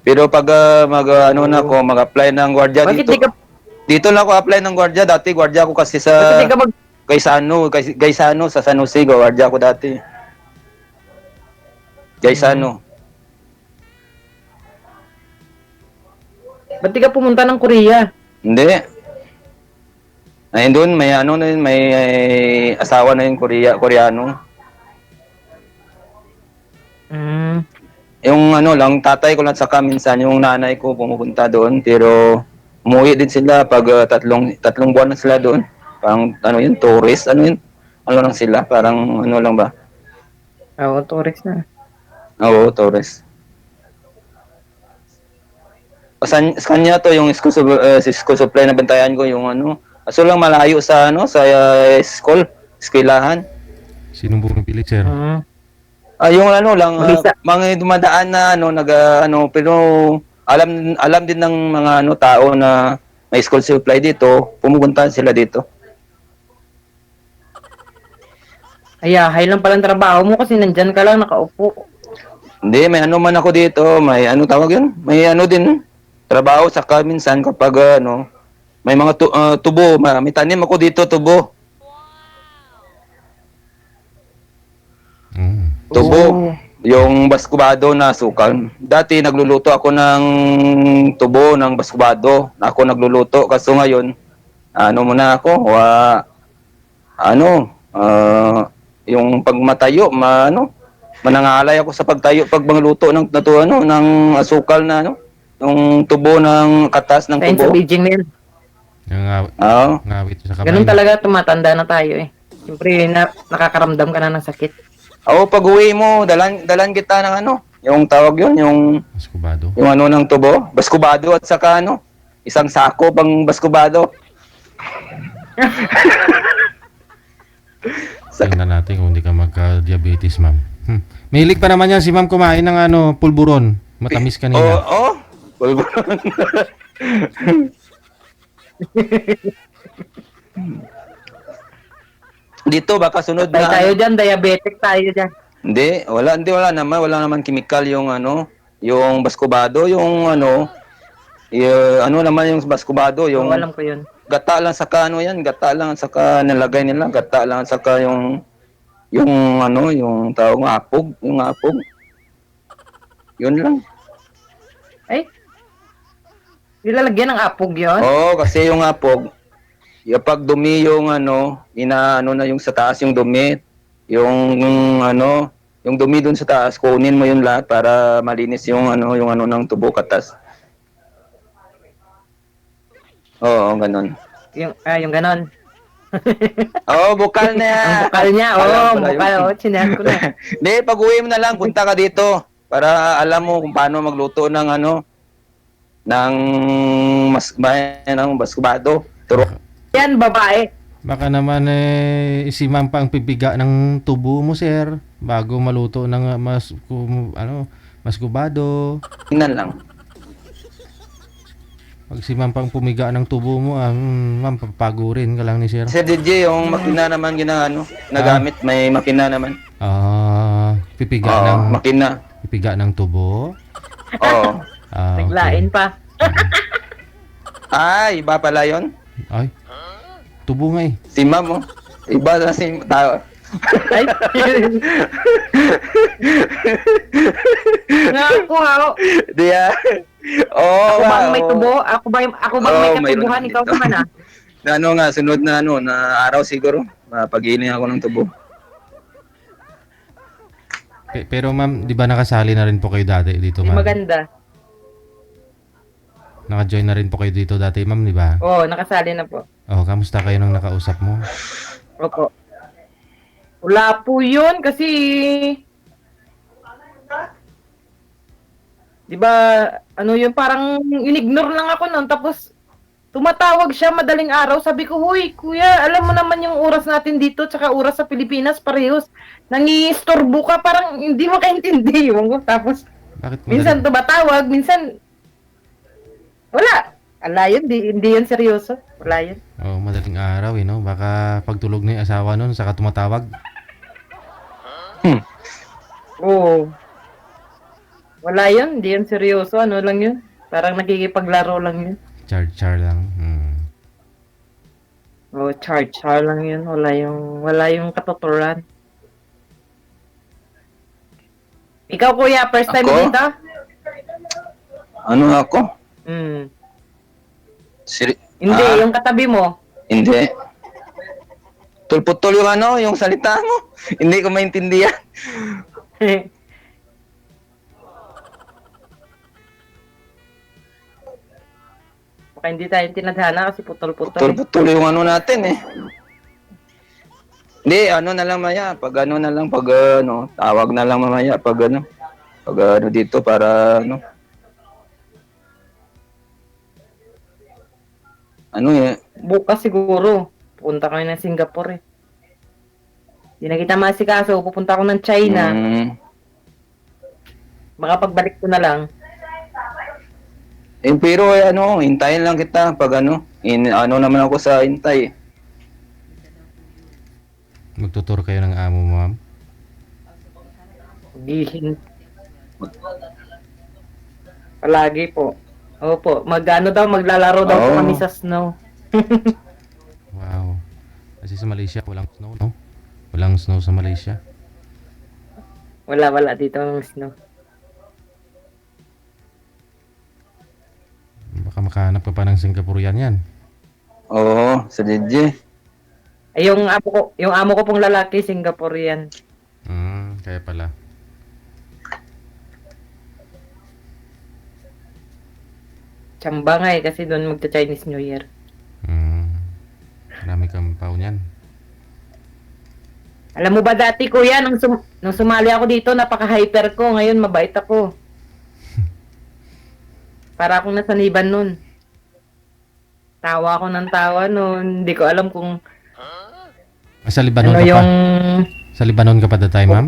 Pero pag mag-apply ng gwardiya Bakit dito. di ka, Dito lang ako apply ng gwardiya. Dati gwardiya ako kasi bakit sa di ka Gaisano, sa San Jose, gwardiya ako dati. Gaisano. ba't di ka pumunta ng Korea? Hindi. Ayun doon, may asawa na yung Koreano. Mm. Yung lang, tatay ko lang saka minsan yung nanay ko pumupunta doon, pero umuwi din sila pag tatlong buwan na sila doon. Parang tourist, lang sila, parang lang ba? Oo, tourist na. Oo, tourist. Sa kanya to yung school supply na bantayan ko yung aso lang malayo sa eskwelahan. Sinong bumibili, sir? Mm. Yung mga dumadaan na pero alam din ng mga tao na may school supply dito, pumupunta sila dito. Hay lang palang trabaho mo kasi nandyan ka lang nakaupo. Hindi, may man ako dito, may tawag yun? May din, trabaho saka minsan kapag may mga tubo, may tanim ako dito tubo. Tubo. Yung baskubado na sukal. Dati nagluluto ako ng tubo ng baskubado. Ako nagluluto kasi ngayon muna ako yung pagmatayo manangalay ako sa pagtayo pag magluto ng ng asukal na yung tubo ng katas ng Science tubo. of aging na yan. Ngawit sa kamay. Ganun talaga, tumatanda na tayo eh. Siyempre, nakakaramdam ka na ng sakit. Pag uwi mo, dalan kita ng yung tawag yun, yung Baskubado. yung ng tubo, baskubado at saka isang sako pang baskubado. Tingnan natin kung hindi ka magka-diabetes, ma'am. Mahilig pa naman yan si ma'am kumain ng pulburon. Matamis kanina. Pulburon. Dito baka sunod Patay tayo dyan, diabetic tayo dyan. Wala naman chemical yung yung baskubado, yung naman yung baskubado, yung Alam ko yun. gata lang saka gata lang saka nilagay nila, gata lang saka yung yung tawag apog, yung apog. Yun lang. Ay, nilalagyan ng apog yun? Oo, kasi yung apog, pag dumi yung na yung sa taas yung dumi, yung yung dumi dun sa taas, kunin mo yung lahat para malinis yung ng tubo katas. Oo, ganun. Yung ganon. Bukal na yan. Ang bukal niya, sinabi ko na. Hindi, pag uwi mo na lang, punta ka dito para alam mo kung paano magluto ng ng baskubado. Turo. Yan, babae. Baka naman si ma'am pa ang pipiga ng tubo mo, sir, bago maluto ng maskubado. Tingnan lang. Pag si ma'am pang pumiga ng tubo mo, ma'am, papagurin ka lang ni sir. Sir DJ, yung makina naman nagamit, may makina naman. Pipiga makina. Pipiga ng tubo. Oo. Naglain pa. Iba pala yun. Ay, tubo nga eh. Si ma'am, iba na si tao. Ay. Ako nga. Di ah. Oo, Ako ba ang may oo. tubo? Ako ba Oo, may mayroon katubuhan? naman Ikaw dito. naman ah. Na ano nga, sunod na ano, na araw siguro, mapag-iling ako ng tubo. Pero ma'am, di ba nakasali na rin po kayo dati dito, Di ma'am? maganda. Naka-join na rin po kayo dito dati, ma'am, di ba? Oo, nakasali na po. Oh, kamusta kayo nung nakausap mo? Opo. Wala po yun kasi... Di ba, ano yun, parang in-ignore lang ako noon. Tapos, tumatawag siya madaling araw. Sabi ko, huy, kuya, alam mo naman yung oras natin dito, tsaka oras sa Pilipinas, parehos. Nangi-istorbo ka, parang hindi mo kaintindi. Ewan ko. Tapos, Bakit minsan tumatawag, minsan, wala. Ala yun, hindi yun seryoso. Wala yun. Oh, madaling araw eh, no? Baka pagtulog na yung asawa nun, saka tumatawag. Oo. Wala yun, hindi yun seryoso. Ano lang yun? Parang nakikipaglaro lang yun. Char lang. Oo, char lang yun. Wala yung katuturan. Ikaw kuya, first time Ako? dito? Ano ako? Hmm. Hindi, Yung katabi mo. Hindi. Tulputol yung ano, yung salita mo. Hindi ko maintindihan. Baka hindi tayo tinadhana kasi putol-putol. Tulputol yung ano natin eh. Hindi, ano na lang maya. Pag ano na lang, pag ano, tawag na lang mamaya. Pag ano dito para ano. Ano eh. Bukas siguro. Pupunta kami ng Singapore eh. Hindi na kita masikaso. Pupunta ako ng China. Baka pagbalik ko na lang. Pero ano, hintayin lang kita pag ano. Ano naman ako sa hintay. Magtutur kayo ng amo mo, ma'am? Gihin. Palagi po. Opo, maglalaro daw po Oo. kami sa snow. Wow. Kasi sa Malaysia, walang snow, no? Walang snow sa Malaysia. Wala dito ang snow. Baka makahanap ka pa ng Singaporean yan. Oo, sa DJ. Ay, yung amo ko pong lalaki, Singaporean. Kaya pala. Tsamba nga eh, kasi doon magta-Chinese New Year. Marami kang pao niyan. Alam mo ba dati kuya, nung sumali ako dito, napaka-hyper ko. Ngayon, mabait ako. Para akong nasaniban nun. Tawa ako ng tawa nun. Hindi ko alam kung Sa Lebanon ano ka yung... pa? Sa Lebanon ka pa that time, ma'am?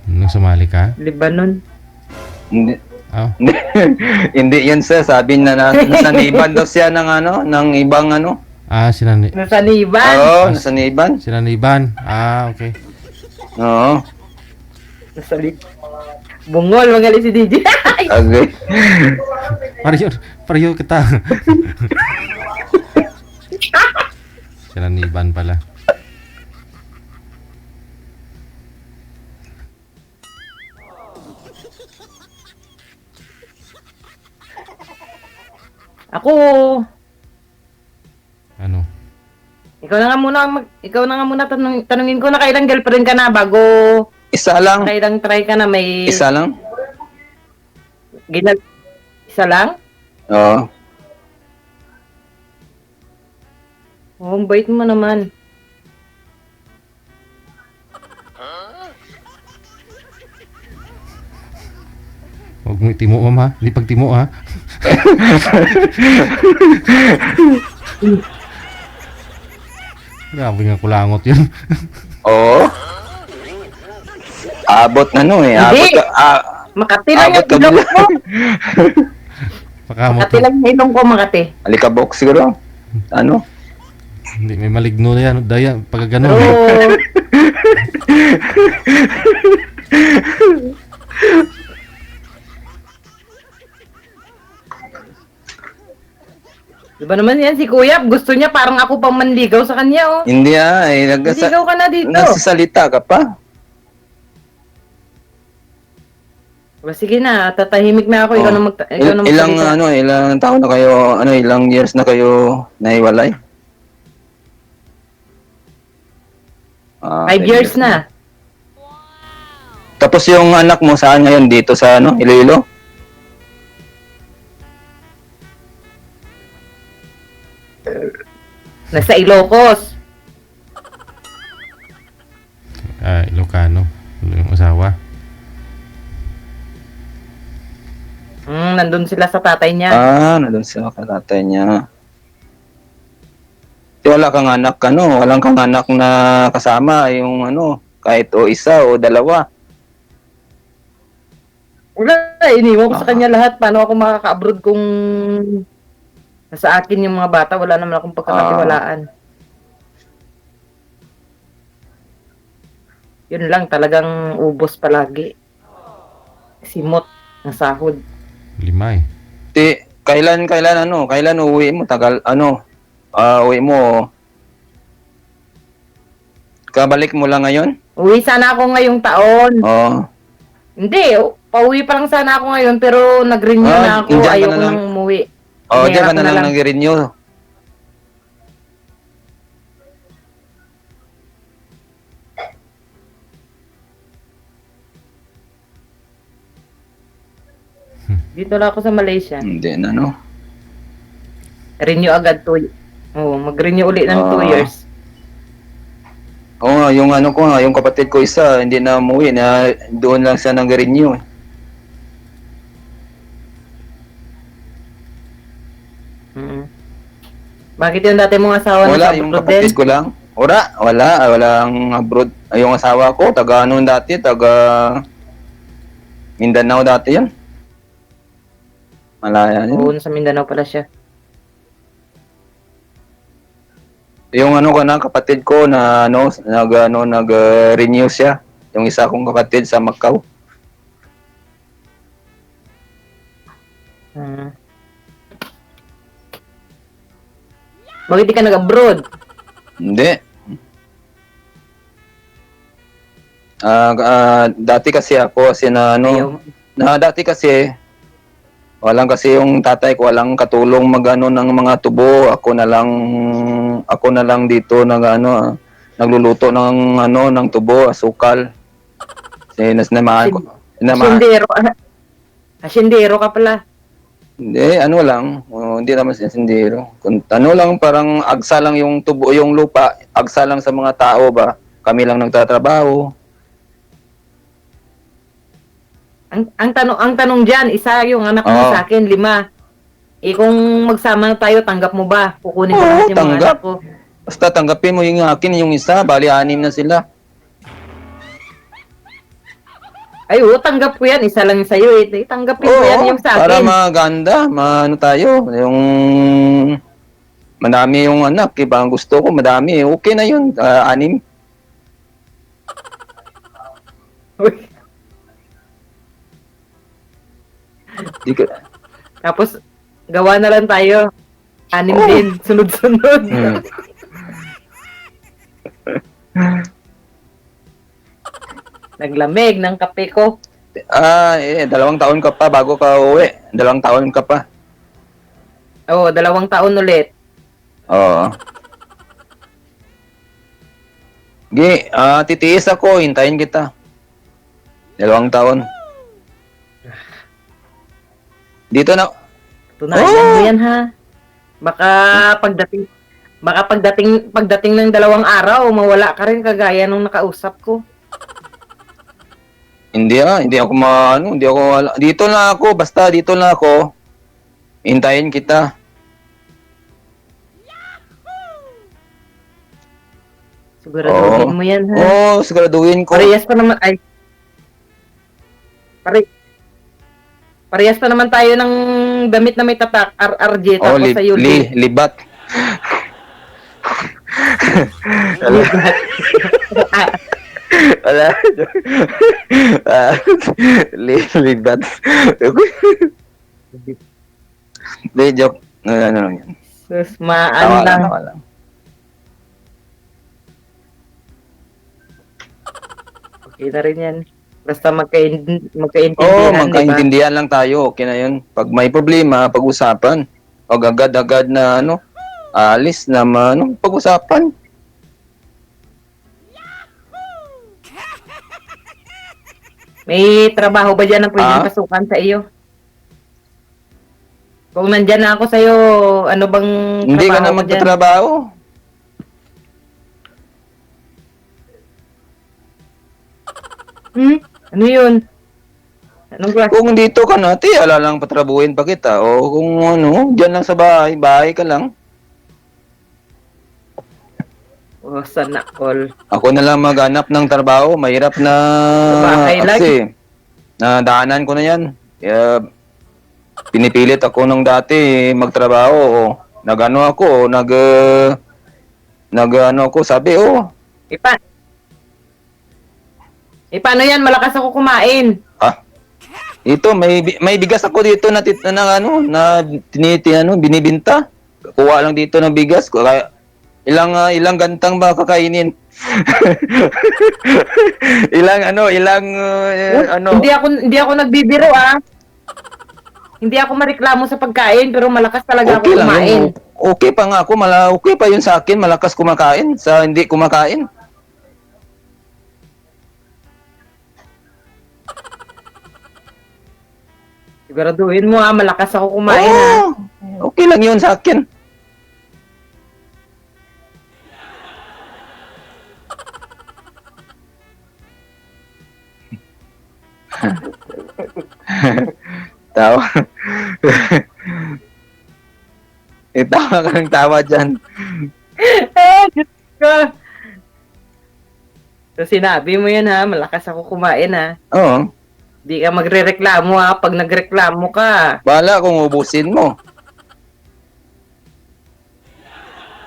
Nung sumali ka? Lebanon. Hindi. Oh. Hindi yan sir, sabi na nasaniban daw siya ng ano, ng ibang ano. Nasaniban? Oo, nasaniban. Sinaniban. Okay. Oo. Nasaniban. Bungol, magaling si DJ. Okay. Pareho kita. Sinaniban pala. Ako, Ano? ikaw na nga muna tanungin ko na kailang girlfriend ka na bago Isa lang. kailang try ka na may Isa lang. Isa lang? Oo. Oh, ang bait mo naman. Huwag mo itimo, ma'am, ha? Hindi pagtimo, ha? Grabe nga kulangot yun. Oo. Abot na no eh. Hindi. Makati lang abot yung ka ilong ba? ko. Pakamot. Makati lang yung ilong ko, Makati. Alikabok siguro. Ano? Hindi, may maligno na yan. Daya, pag ganun. Oo. Di ba naman yan si Kuya? Gusto niya parang ako pang manligaw sa kanya, oh. Hindi Manligaw ka na dito. nagsasalita ka pa. Diba, sige na, tatahimik na ako. Ikaw na Ilang magsalita. ilang taon na kayo, ilang years na kayo nahiwalay? 5 years na. Tapos yung anak mo saan ngayon dito sa Iloilo? Nasa Ilocos. Ilocano. Yung asawa. Nandun sila sa tatay niya. Nandun sila katatay niya. Wala kang anak, walang kang anak na kasama, yung kahit o isa o dalawa. Wala, iniwan ko sa kanya lahat. Paano ako makaka-abroad kung nasa akin yung mga bata? Wala naman akong pagkakatiwalaan. Yun lang, talagang ubos palagi. Simot ng sahod. 5 eh. Kailan uwi mo? Uwi mo. Kabalik mo lang ngayon? Uwi sana ako ngayong taon. Oo. Hindi, pauwi pa lang sana ako ngayon pero nag-renew na ako. Diyan ka Ayoko na lang. nang umuwi. Diyan ka Hinirap na lang nag-renew. Dito lang ako sa Malaysia. Hindi na, Renew agad 2. Mag-renew ulit ng 2 years. Oo nga, yung kapatid ko isa, hindi na umuwi, na doon lang siya nag-renew. Bakit yung dati mong asawa Wala, nasa yung abroad kapatid din? ko lang. Walang abroad. Yung asawa ko, taga Mindanao dati yan. Malaya yun. Oo, nasa Mindanao pala siya. Yung kapatid ko na nag-renew siya. Yung isa kong kapatid sa Macau. Bakit di ka nag-abroad? Hindi. Dati kasi ako dati kasi walang kasi yung tatay ko walang katulong ng mga tubo. Ako na lang dito nagluluto ng tubo, asukal. Kasi nasinamaan ko. Asyendero ka pala. Hindi, hindi naman sindiro. Lang, parang agsa lang yung tubo, yung lupa, agsa lang sa mga tao ba. Kami lang nagtatrabaho. Ang tanong diyan, isa yung anak mo sa akin, 5. Kung magsama na tayo, tanggap mo ba? Kukunin ko lahat yung mga tanggap. anak ko. Basta tanggapin mo yung akin, yung isa, bali 6 na sila. Ay, tanggap ko yan. Isa lang sa'yo eh. Tanggapin ko yan yung sa akin. Para maganda, tayo, yung madami yung anak, iba ang gusto ko, madami. Okay na yun, 6. Tapos, gawa na lang tayo. 6 din, sunod-sunod. Naglamig ng kape ko. 2 taon ka pa bago ka uwi. 2 taon ka pa. Oo, 2 taon ulit. Oo. Titiis ako, hintayin kita. 2 taon. Dito na. Tunayan mo yan ha. Baka pagdating ng 2 araw, mawala ka rin kagaya nung nakausap ko. Hindi ako dito na ako, basta dito na ako. Hintayin kita. Siguraduhin mo yan ha. Siguraduhin ko. Parehas pa naman tayo ng damit na may tatak, RRJ, tapos sa'yo libat. Wala. Libat. Hindi, joke. Ano lang yan. Tapos Tawa maano lang, lang. tawa lang. Okay na rin yan. Basta magkaintindihan, Oo, di ba? magkaintindihan lang tayo. Okay na yun. Pag may problema, pag-usapan. Pag agad-agad na ano, alis na pag-usapan. May trabaho ba dyan na pwedeng Ah? pasukan sa iyo? Kung nandyan na ako sa'yo, ano bang Hindi ka na mo dyan? magtatrabaho. Ano yun? Anong klase? Kung dito ka na, ala lang patrabuhin pa kita. O kung ano, dyan lang sa bahay ka lang. Oh, sana all. Ako na lang maghanap ng trabaho. Mahirap na Sa bahay lang. kasi nadaanan ko na yan. Kaya pinipilit ako nung dati magtrabaho. Nag-ano ako, nag-ano ako, sabi, Paano yan? Malakas ako kumain. ito may bigas ako dito na binibinta. Kuha lang dito ng bigas. Kaya ilang gantang ba kakainin? ilang Hindi ako nagbibiro Hindi ako mareklamo sa pagkain pero malakas talaga ako okay lang kumain. yun. Okay pa nga ako, okay pa yun sa akin, malakas kumakain sa hindi kumakain. Siguraduhin mo malakas ako kumain Okay lang yun sa akin. Tawa. Tawa ka ng tawa dyan. Diyos ko. So sinabi mo yan malakas ako kumain Oo. Di ka magrereklamo pag nagreklamo ka. Bahala kung ubusin mo.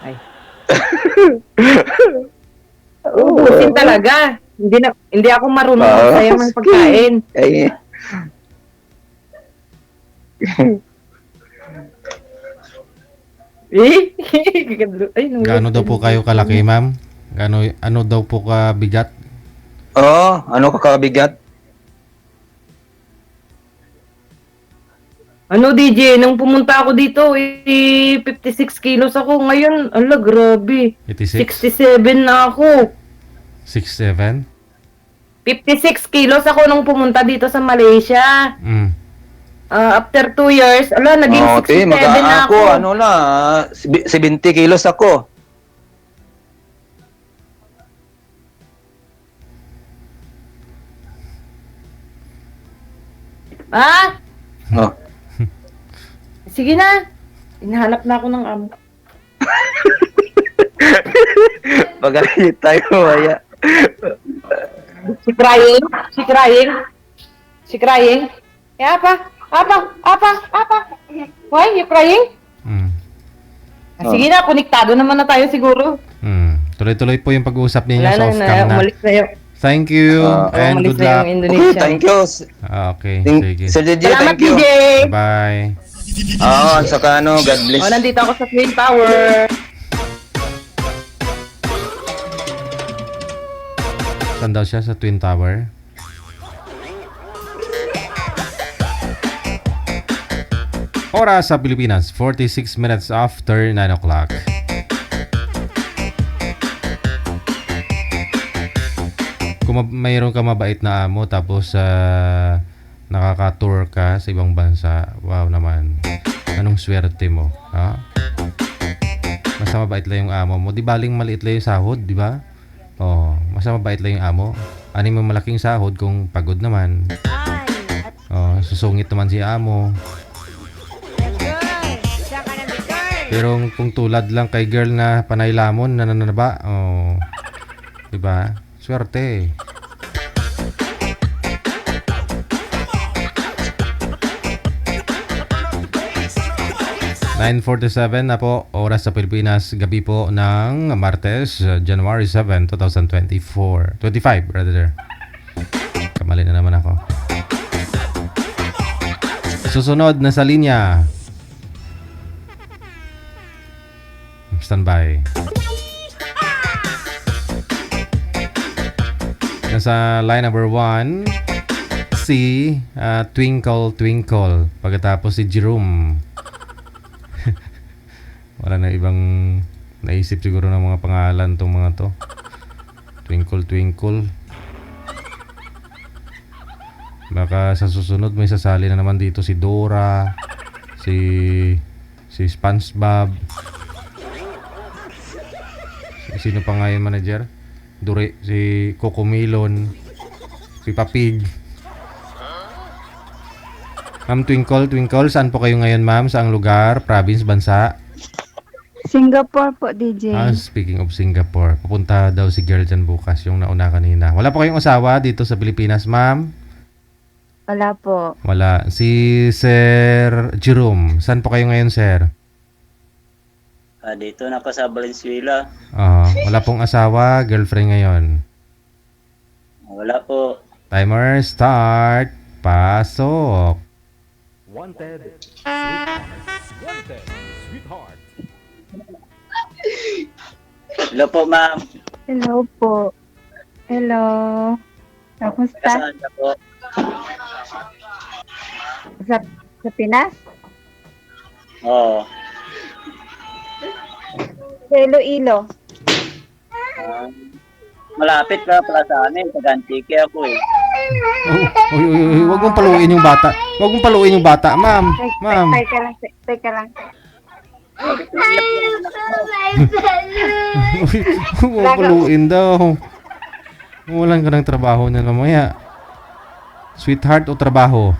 Ay. Ubusin talaga. Hindi ako marunong magsayang ng pagkain. Ay. Ay, Gaano daw po kayo kalaki, ma'am? Ano daw po kabigat? Ano ka kabigat? Ano DJ, nung pumunta ako dito, 56 kilos ako. Ngayon, grabe. 86? 67 na ako. 67? 56 kilos ako nung pumunta dito sa Malaysia. After 2 years, naging 67 na ako. Ako, 70 kilos ako. Oh. Sige na. Hinahanap na ako ng amo. Pagalit tayo, maya. Si crying. Yeah, apa. Why, you crying? Sige na, konektado naman na tayo siguro. Tuloy-tuloy po yung pag-uusap ninyo Wala sa off-cam na. umalis na yun. Thank you and Umalis good na yung luck. Indonesia. Okay, thank you. Okay, sige. Sir JJ, Salamat, thank you. DJ. Bye. At saka God bless. Nandito ako sa Twin Tower. Saan daw siya? Sa Twin Tower? Oras sa Pilipinas, 46 minutes after 9 o'clock. Kung mayroon ka mabait na amo tapos nakaka-tour ka sa ibang bansa, wow naman. Anong swerte mo? Ha? Basta mabait lang yung amo mo. Di baling maliit lang yung sahod, di ba? Oh, basta mabait lang yung amo. Ano mo malaking sahod kung pagod naman. Oh, susungit naman si amo. Pero kung tulad lang kay girl na panay lamon na nananaba, oh, 'di ba? Swerte. (9:47) na po, oras sa Pilipinas, gabi po ng Martes, January 7, 2024. 25 rather. Kamali na naman ako. Susunod na sa linya. Standby. Nasa line number 1, si Twinkle Twinkle. Pagkatapos si Jerome. Wala na ibang naisip siguro ng mga pangalan tong mga to. Twinkle Twinkle. Baka sa susunod may sasali na naman dito si Dora, si SpongeBob. Sino pa nga yung manager? Si Cocomelon, si Papig. Ma'am Twinkle, saan po kayo ngayon ma'am? Saang lugar? Province? Bansa? Singapore po, DJ. Speaking of Singapore, pupunta daw si girl dyan bukas, yung nauna kanina. Wala po kayong asawa dito sa Pilipinas ma'am? Wala po. Wala. Si Sir Jerome, saan po kayo ngayon sir? Dito na ako sa Valenzuela. Wala pong asawa, girlfriend ngayon. Wala po. Timer start. Pasok. Wanted, sweetheart. Wanted, sweetheart. Hello po, ma'am. Hello po. Hello. Kamusta? Saan ka po? Sa Pinas? Oo. Sa Iloilo. Malapit ka pala sa amin. Taga-Antique ako eh. Huwag mong paluin yung bata. Huwag mong paluin yung bata, ma'am. Ma'am. Teka lang. Huwag mong paluin daw. Walang ka ng trabaho niya mamaya. Sweetheart o trabaho?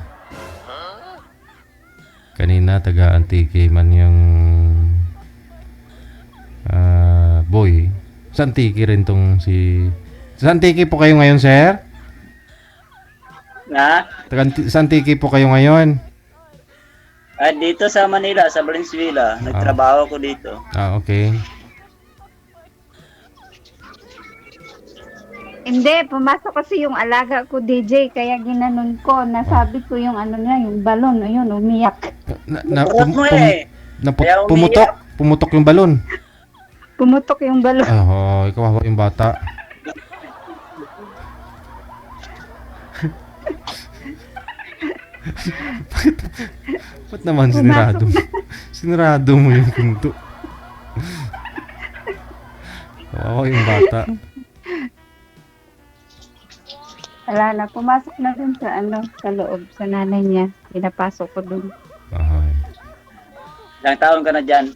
Kanina taga-Antique man yung boy. Sa Antique rin tong si... Sa Antique po kayo ngayon, sir? Sa Antique po kayo ngayon? Dito sa Manila, sa Valenzuela. Nagtrabaho ako dito. Okay. Hindi, pumasok kasi yung alaga ko, DJ, kaya ginanon ko. Nasabi ko yung ano niya, yung balon, ayun, umiyak. Pumutok yung balon. Pumutok yung balon. Ikaw yung bata. Ba't naman sinirado mo yung pinto? Yung bata. Wala na, pumasok na dun sa loob, sa nanay niya. Pinapasok ko dun. Ilang taon ka na dyan?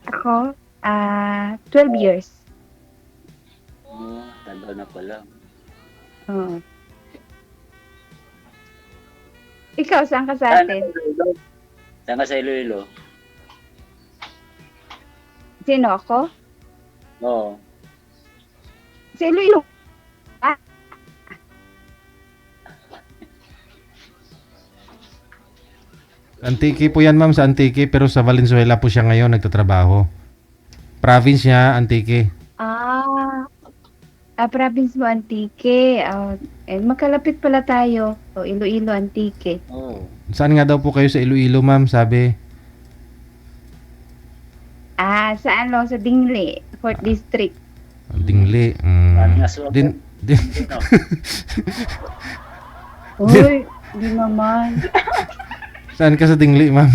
Ako, 12 years. Tagal na pala. Oo. Ikaw, saan ka sa atin? Saan ka sa Iloilo? Sino ako? Oo. Sa Iloilo. Antique po yan ma'am, sa Antique, pero sa Valenzuela po siya ngayon nagtatrabaho. Province niya, Antique. Province mo, Antique. Magkalapit pala tayo. Iloilo, Antique. Saan nga daw po kayo sa Iloilo ma'am, sabi? Sa Dingle, 4th District. Dingle. Uy, di naman. Saan ka sa Dingle ma'am?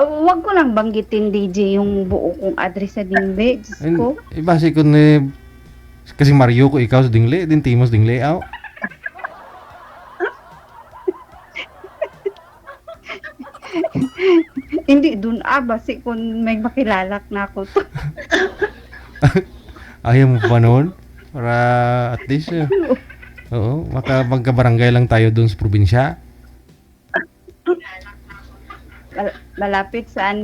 Wag ko lang banggitin, DJ, yung buo kong address sa Dingle. Diyos ko. Base ko kasi Mario ko ikaw sa Dingle, din Timos Dingle, aw. Hindi, dun basi kung may makilalak na ako to. Ayaw mo pa noon? Para at least, oo, magkabarangay lang tayo dun sa probinsya. Malapit sa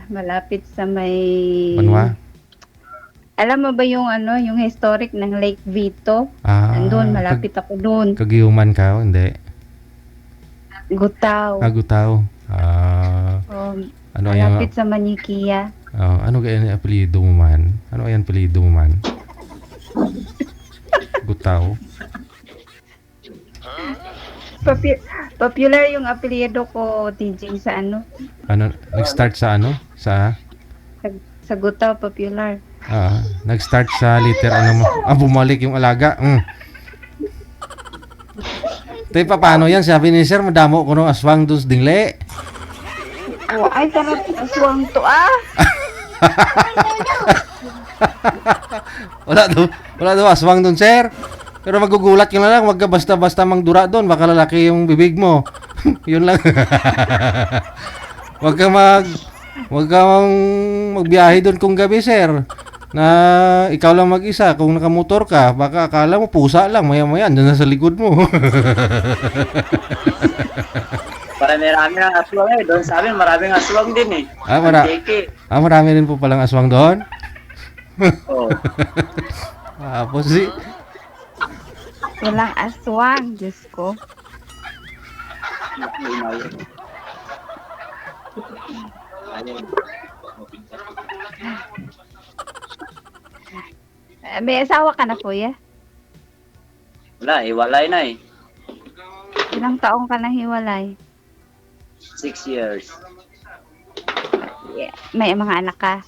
malapit sa may... Manwa? Alam mo ba yung yung historic ng Lake Vito? Andun, malapit ako dun. Kagiuman ka o hindi? Gutaw. Gutaw. Malapit sa Manikia. Ano kaya apelyido mo man? Ano ayan apelyido mo man? Gutaw. Popular yung apelyido ko, DJ, sa ano? Ano, nag-start sa ano? Sa Gutaw, popular. Nag-start sa liter ano mo? Bumalik yung alaga. Tay, paano yan? Sabi ni sir, madamo ko nung aswang doon sa dingle. Oh, ay, sarap aswang to, Wala daw aswang doon, sir. Pero magugulat ka na lang, wag ka basta-basta mangdura doon, baka lalaki yung bibig mo. Yun lang. Wag kang magbiyahe doon kung gabi, sir. Na ikaw lang mag-isa, kung nakamotor ka, baka akala mo pusa lang, maya-maya andun na sa likod mo. Marami ng aswang eh. Doon sa amin, maraming aswang din eh. Marami rin po palang aswang doon. Oo. Tapos Walang aswang, Diyos ko. May asawa ka na, kuya? Wala, hiwalay na eh. Ilang taong ka na hiwalay? 6 years. Yeah. May mga anak ka?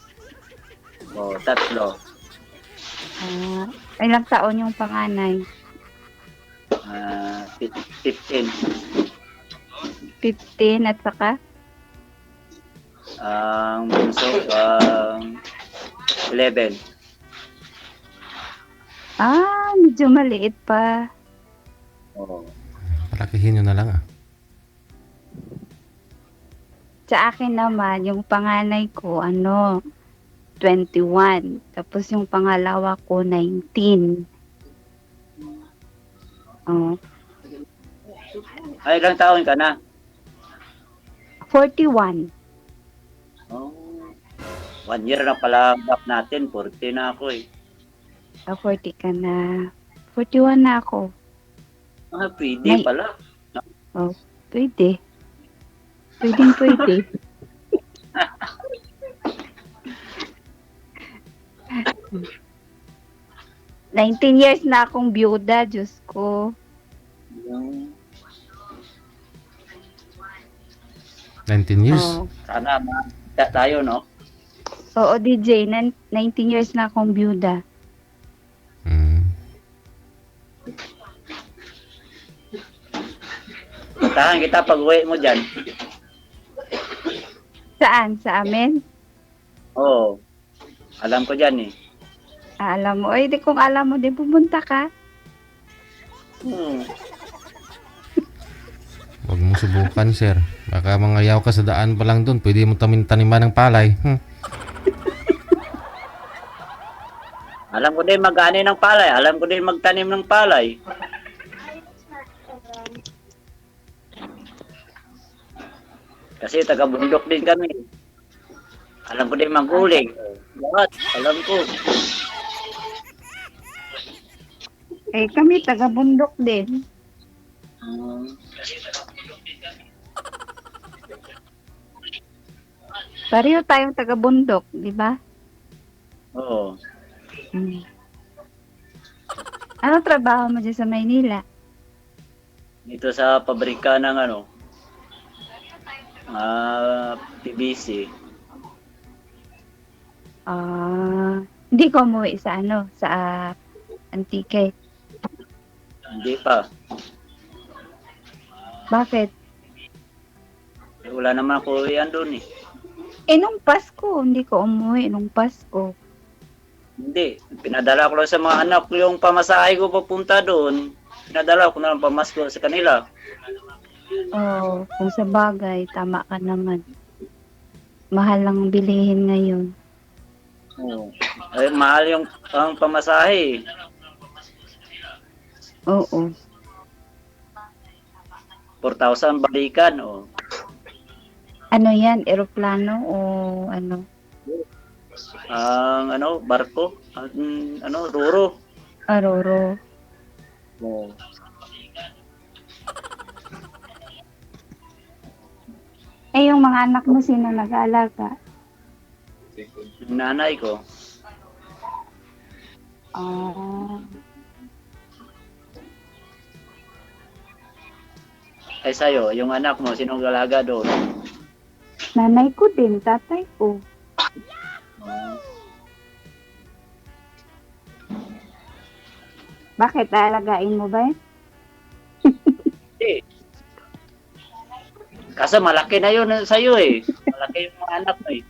Oo, 3. Ilang taon yung panganay? 15. 15 at saka? Ang bunso, 11. Medyo maliit pa. Oo. palakihin nyo na lang Sa akin naman, yung panganay ko, 21. Tapos yung pangalawa ko, 19. Oh. Ay, ilang taon ka na? 41. Oh. 1 year na pala gap natin. 40 na ako eh. 40 ka na. 41 na ako. Pwede pala. Oh, pwede. Pwede. ...19 years na akong byuda, Diyos ko. 19 years? Sana makita tayo, no? Oo, DJ. 19 years na akong byuda. Puntahan kita pag uwi mo dyan. Saan? Sa amin? Oo. Alam ko dyan eh. Alam mo. Ay, di kung alam mo, di pumunta ka. Huwag mong subukan, sir. Baka mangayaw ka sa daan pa lang doon. Pwede mo taniman ng palay. Alam ko din mag-ani ng palay. Alam ko din magtanim ng palay. Kasi taga-bundok din kami. Alam ko din mag-uling. Lahat, alam ko. Eh, kami taga-bundok din. Pareho tayong taga-bundok, di ba? Oo. Ano trabaho mo dyan sa Maynila? Dito sa pabrika ng PVC. Hindi ko umuwi sa sa Antique. Hindi pa. Bakit? Wala naman ako yan doon eh. Nung Pasko, hindi ko umuwi nung Pasko. Hindi. Pinadala ko lang sa mga anak ko yung pamasahe ko papunta doon. Pinadala ko na lang pamasko sa kanila. Oo, kung sa bagay, tama ka naman. Mahal lang bilihin ngayon. Oo. Ay, mahal yung ang pamasahe. Oo. 4,000 balikan. Oh. Ano yan? Eroplano o ano? Ang barko. Roro. Aroro. Oo. Eh, yung mga anak mo, sino nag-aalaga? Yung nanay ko. Ay sa'yo, yung anak mo, sinong galaga doon? Nanay ko din, tatay ko. Bakit? Alagain mo ba yun? Hindi. Kaso malaki na yun sa'yo eh. Malaki yung mga anak mo eh.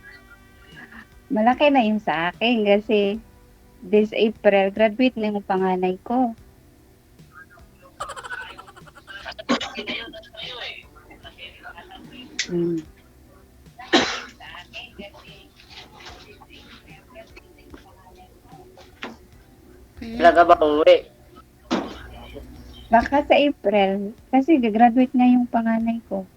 Malaki na yun sa akin kasi this April, graduate na yung panganay ko. Hmm. Kailan ka ba uwi? Baka sa April, kasi gagraduate na yung panganay ko.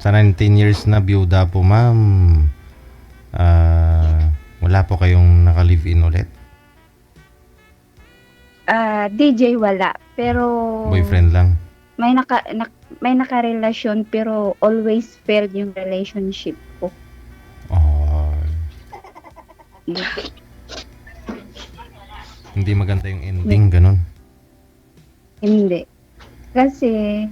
Sa 19 years na byuda po, ma'am, wala po kayong naka-live-in ulit? DJ wala, pero Boyfriend lang? may nakarelasyon pero always failed yung relationship ko. Oh, hindi maganda yung ending, ganun. Hindi. Kasi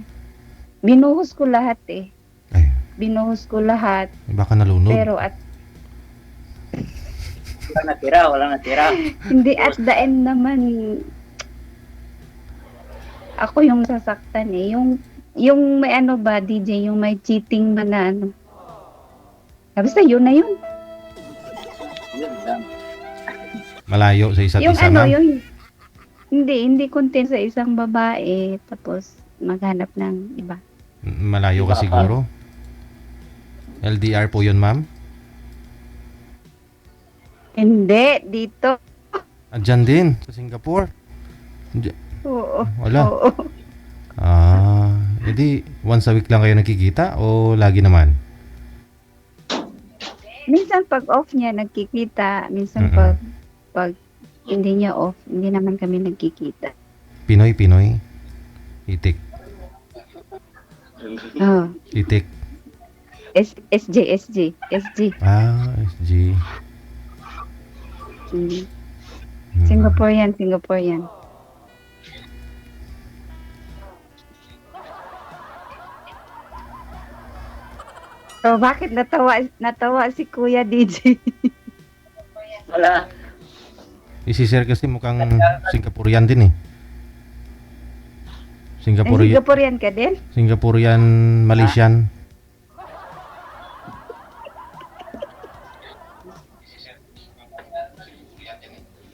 binuhos ko lahat eh. Ay, Binuhos ko lahat baka nalunod. pero at Walang natira. hindi, at the end naman ako yung sasaktan eh. Yung may ano ba, DJ, yung may cheating ba na ano. Basta yun na yun. Yun lang. Malayo sa isa't Yung isa, ano, ma'am? yung hindi content sa isang babae tapos maghanap ng iba. Malayo ka siguro? LDR po yun, ma'am? Hindi, dito. Andyan din, sa Singapore. Oo. Wala. Oo. Edi once a week lang kayo nakikita o lagi naman? Minsan pag off niya nagkikita, minsan Mm-mm. pag hindi niya off, hindi naman kami nagkikita. Pinoy? Itik. Oh. Itik. SG. SG. Mm. Hmm. Singaporean. So, bakit natawa si Kuya DJ? Wala. Si Sir kasi mukhang Singaporean din eh. Singaporean ka din? Singaporean, Malaysian.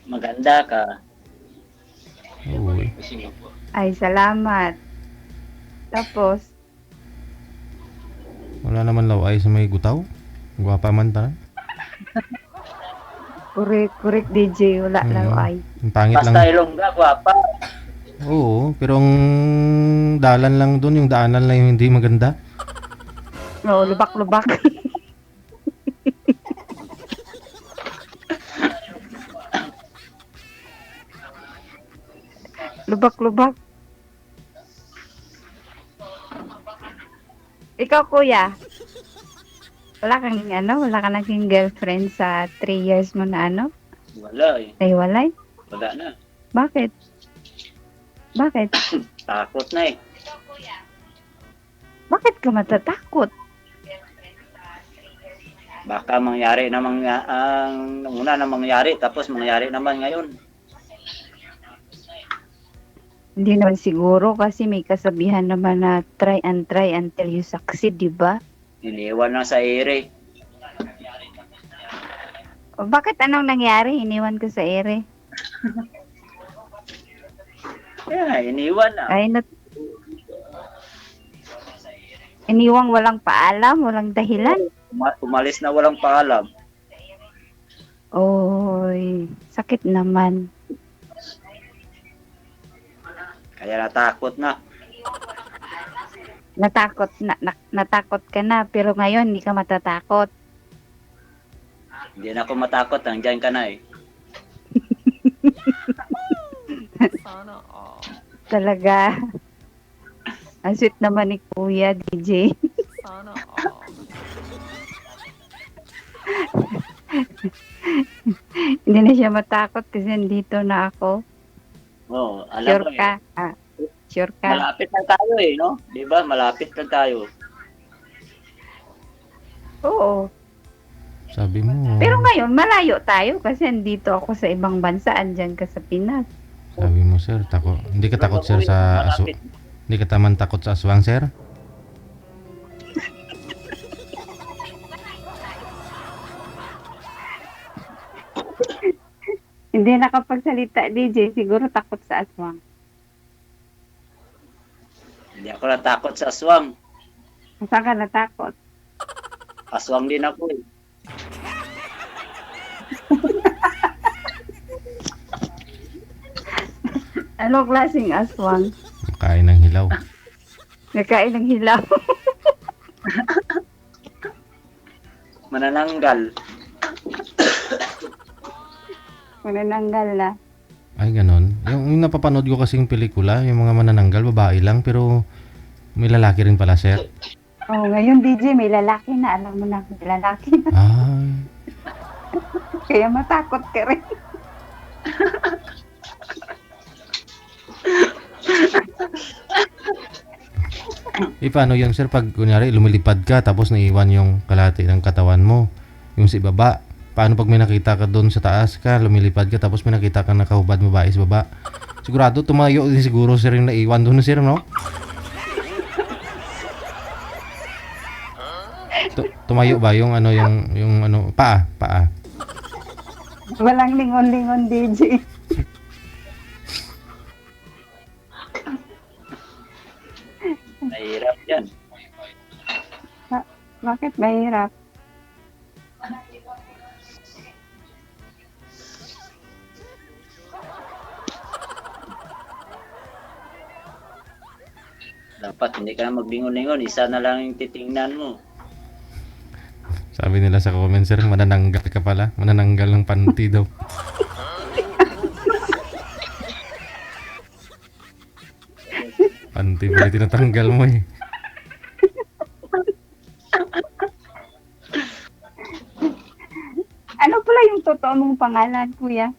Maganda ka. Uy. Ay, salamat. Tapos, Wala naman laway sa may gutaw. Gwapa man ta. correct DJ, wala lang ay. Ang pangit Basta lang. ilongga, gwapa. Oo, pero ang dalan lang doon, yung daanan lang yung hindi maganda. Oo, lubak-lubak. Lubak-lubak. Ikaw, kuya. Wala kang naging girlfriend sa 3 years mo na ano? Wala eh. Nahiwalay? Wala na. Bakit? Takot na eh. Bakit ka matatakot? Baka mangyari na ang una na mangyari tapos mangyari naman ngayon. Hindi naman siguro kasi may kasabihan naman na try until you succeed, di ba? Iniwan lang sa ere. O bakit anong nangyari? Iniwan ko sa ere. Yeah, iniwan na. Iniwang walang paalam, walang dahilan. Umalis na walang paalam. Oy, sakit naman. Kaya natakot na. Natakot ka na, pero ngayon hindi ka matatakot. Hindi na ako matakot. Nandiyan ka na eh. Talaga. Ang sweet naman ni Kuya DJ. Hindi na siya matakot kasi nandito na ako. Oo, alam Sure ko eh. ka? Ah, sure ka? Malapit lang tayo eh, no? Di ba? Malapit lang tayo. Oo. Sabi mo. Pero ngayon, malayo tayo kasi andito ako sa ibang bansa, andyan ka sa Pinas. Sabi mo, sir, takot. Hindi ka takot, sir, sa Malapit. Hindi ka taman takot sa aswang, sir? Hindi nakapagsalita, DJ. Siguro takot sa aswang. Hindi ako natakot sa aswang. Saan ka natakot? Aswang din ako eh. Anong klaseng aswang? Kain ng hilaw. Nakain ng hilaw. Manananggal. Manananggal na. Ay, ganon. Yung napapanood ko kasing pelikula, yung mga manananggal, babae lang, pero may lalaki rin pala, sir. Oh, ngayon DJ, may lalaki na. Alam mo na, may lalaki na. Ay, Kaya matakot ka rin. paano yun, sir? Pag, kunyari, lumilipad ka, tapos naiwan yung kalahati ng katawan mo, yung sa ibaba. Paano pag may nakita ka doon sa taas ka, lumilipad ka, tapos may nakita ka nakahubad babae sa baba? Sigurado, tumayo din siguro, sir, yung naiwan doon, sir, no? Tumayo ba yung ano, yung ano, paa? Walang lingon-lingon, DJ. Mahirap yan. Bakit mahirap? Dapat hindi ka na maglingon-lingon. Isa na lang yung titingnan mo. Sabi nila sa comment, sir, manananggal ka pala. Manananggal ng panty daw. Panty pala tinatanggal mo eh. Ano pala yung totoo mong pangalan, kuya?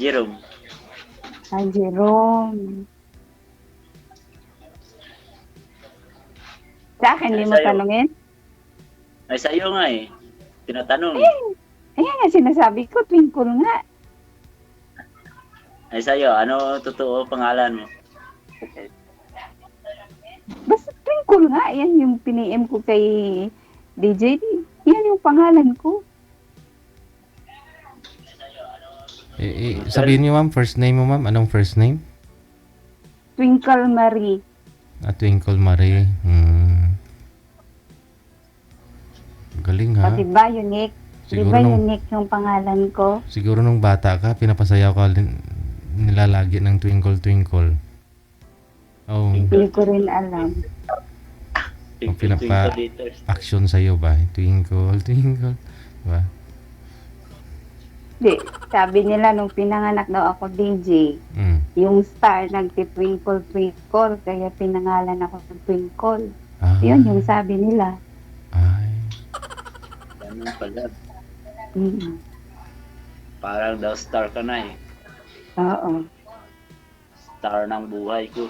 Jerome. Ah, Jerome. Sa akin, hindi mo Sa'yo. tanungin? Ay, sa'yo nga eh. Tinatanong. Ayan nga sinasabi ko, twinkle nga. Ay, sa'yo. Ano totoo pangalan mo? Basta twinkle nga. Yan yung piniem ko kay DJ. Yan yung pangalan ko. Sabihin niyo, ma'am, first name mo, ma'am. Anong first name? Twinkle Marie. Twinkle Marie. Galing, ha? O, diba unique? Siguro Diba nung- unique yung pangalan ko? Siguro nung bata ka, pinapasayaw ka nilalagi ng Twinkle Twinkle. Oh, Hindi ko rin alam. pinapa-action sa'yo ba? Twinkle Twinkle. Diba? Di, sabi nila nung pinanganak daw ako DJ, yung star nagti-twinkle twinkle, kaya pinangalan ako ng Twinkle. Yun yung sabi nila. Ganun pala. Mm. Parang daw star ka na eh. Oo. Star ng buhay ko.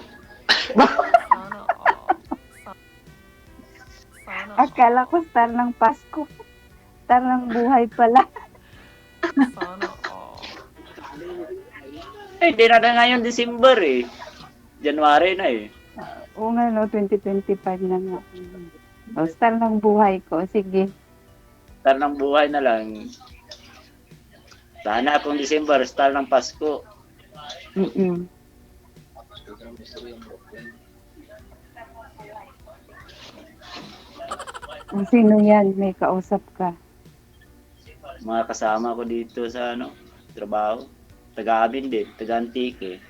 Akala ko star ng Pasko. Star ng buhay pala. Eh, di na ngayon December eh. January na eh. Oo nga, no, 2025 na nga. O, star ng buhay ko. Sige. Star ng buhay na lang. Sana kung December, star ng Pasko. Mm-mm. Sino yan? May kausap ka. Mga kasama ko dito sa trabaho. Taga-amin din, taga-Antique.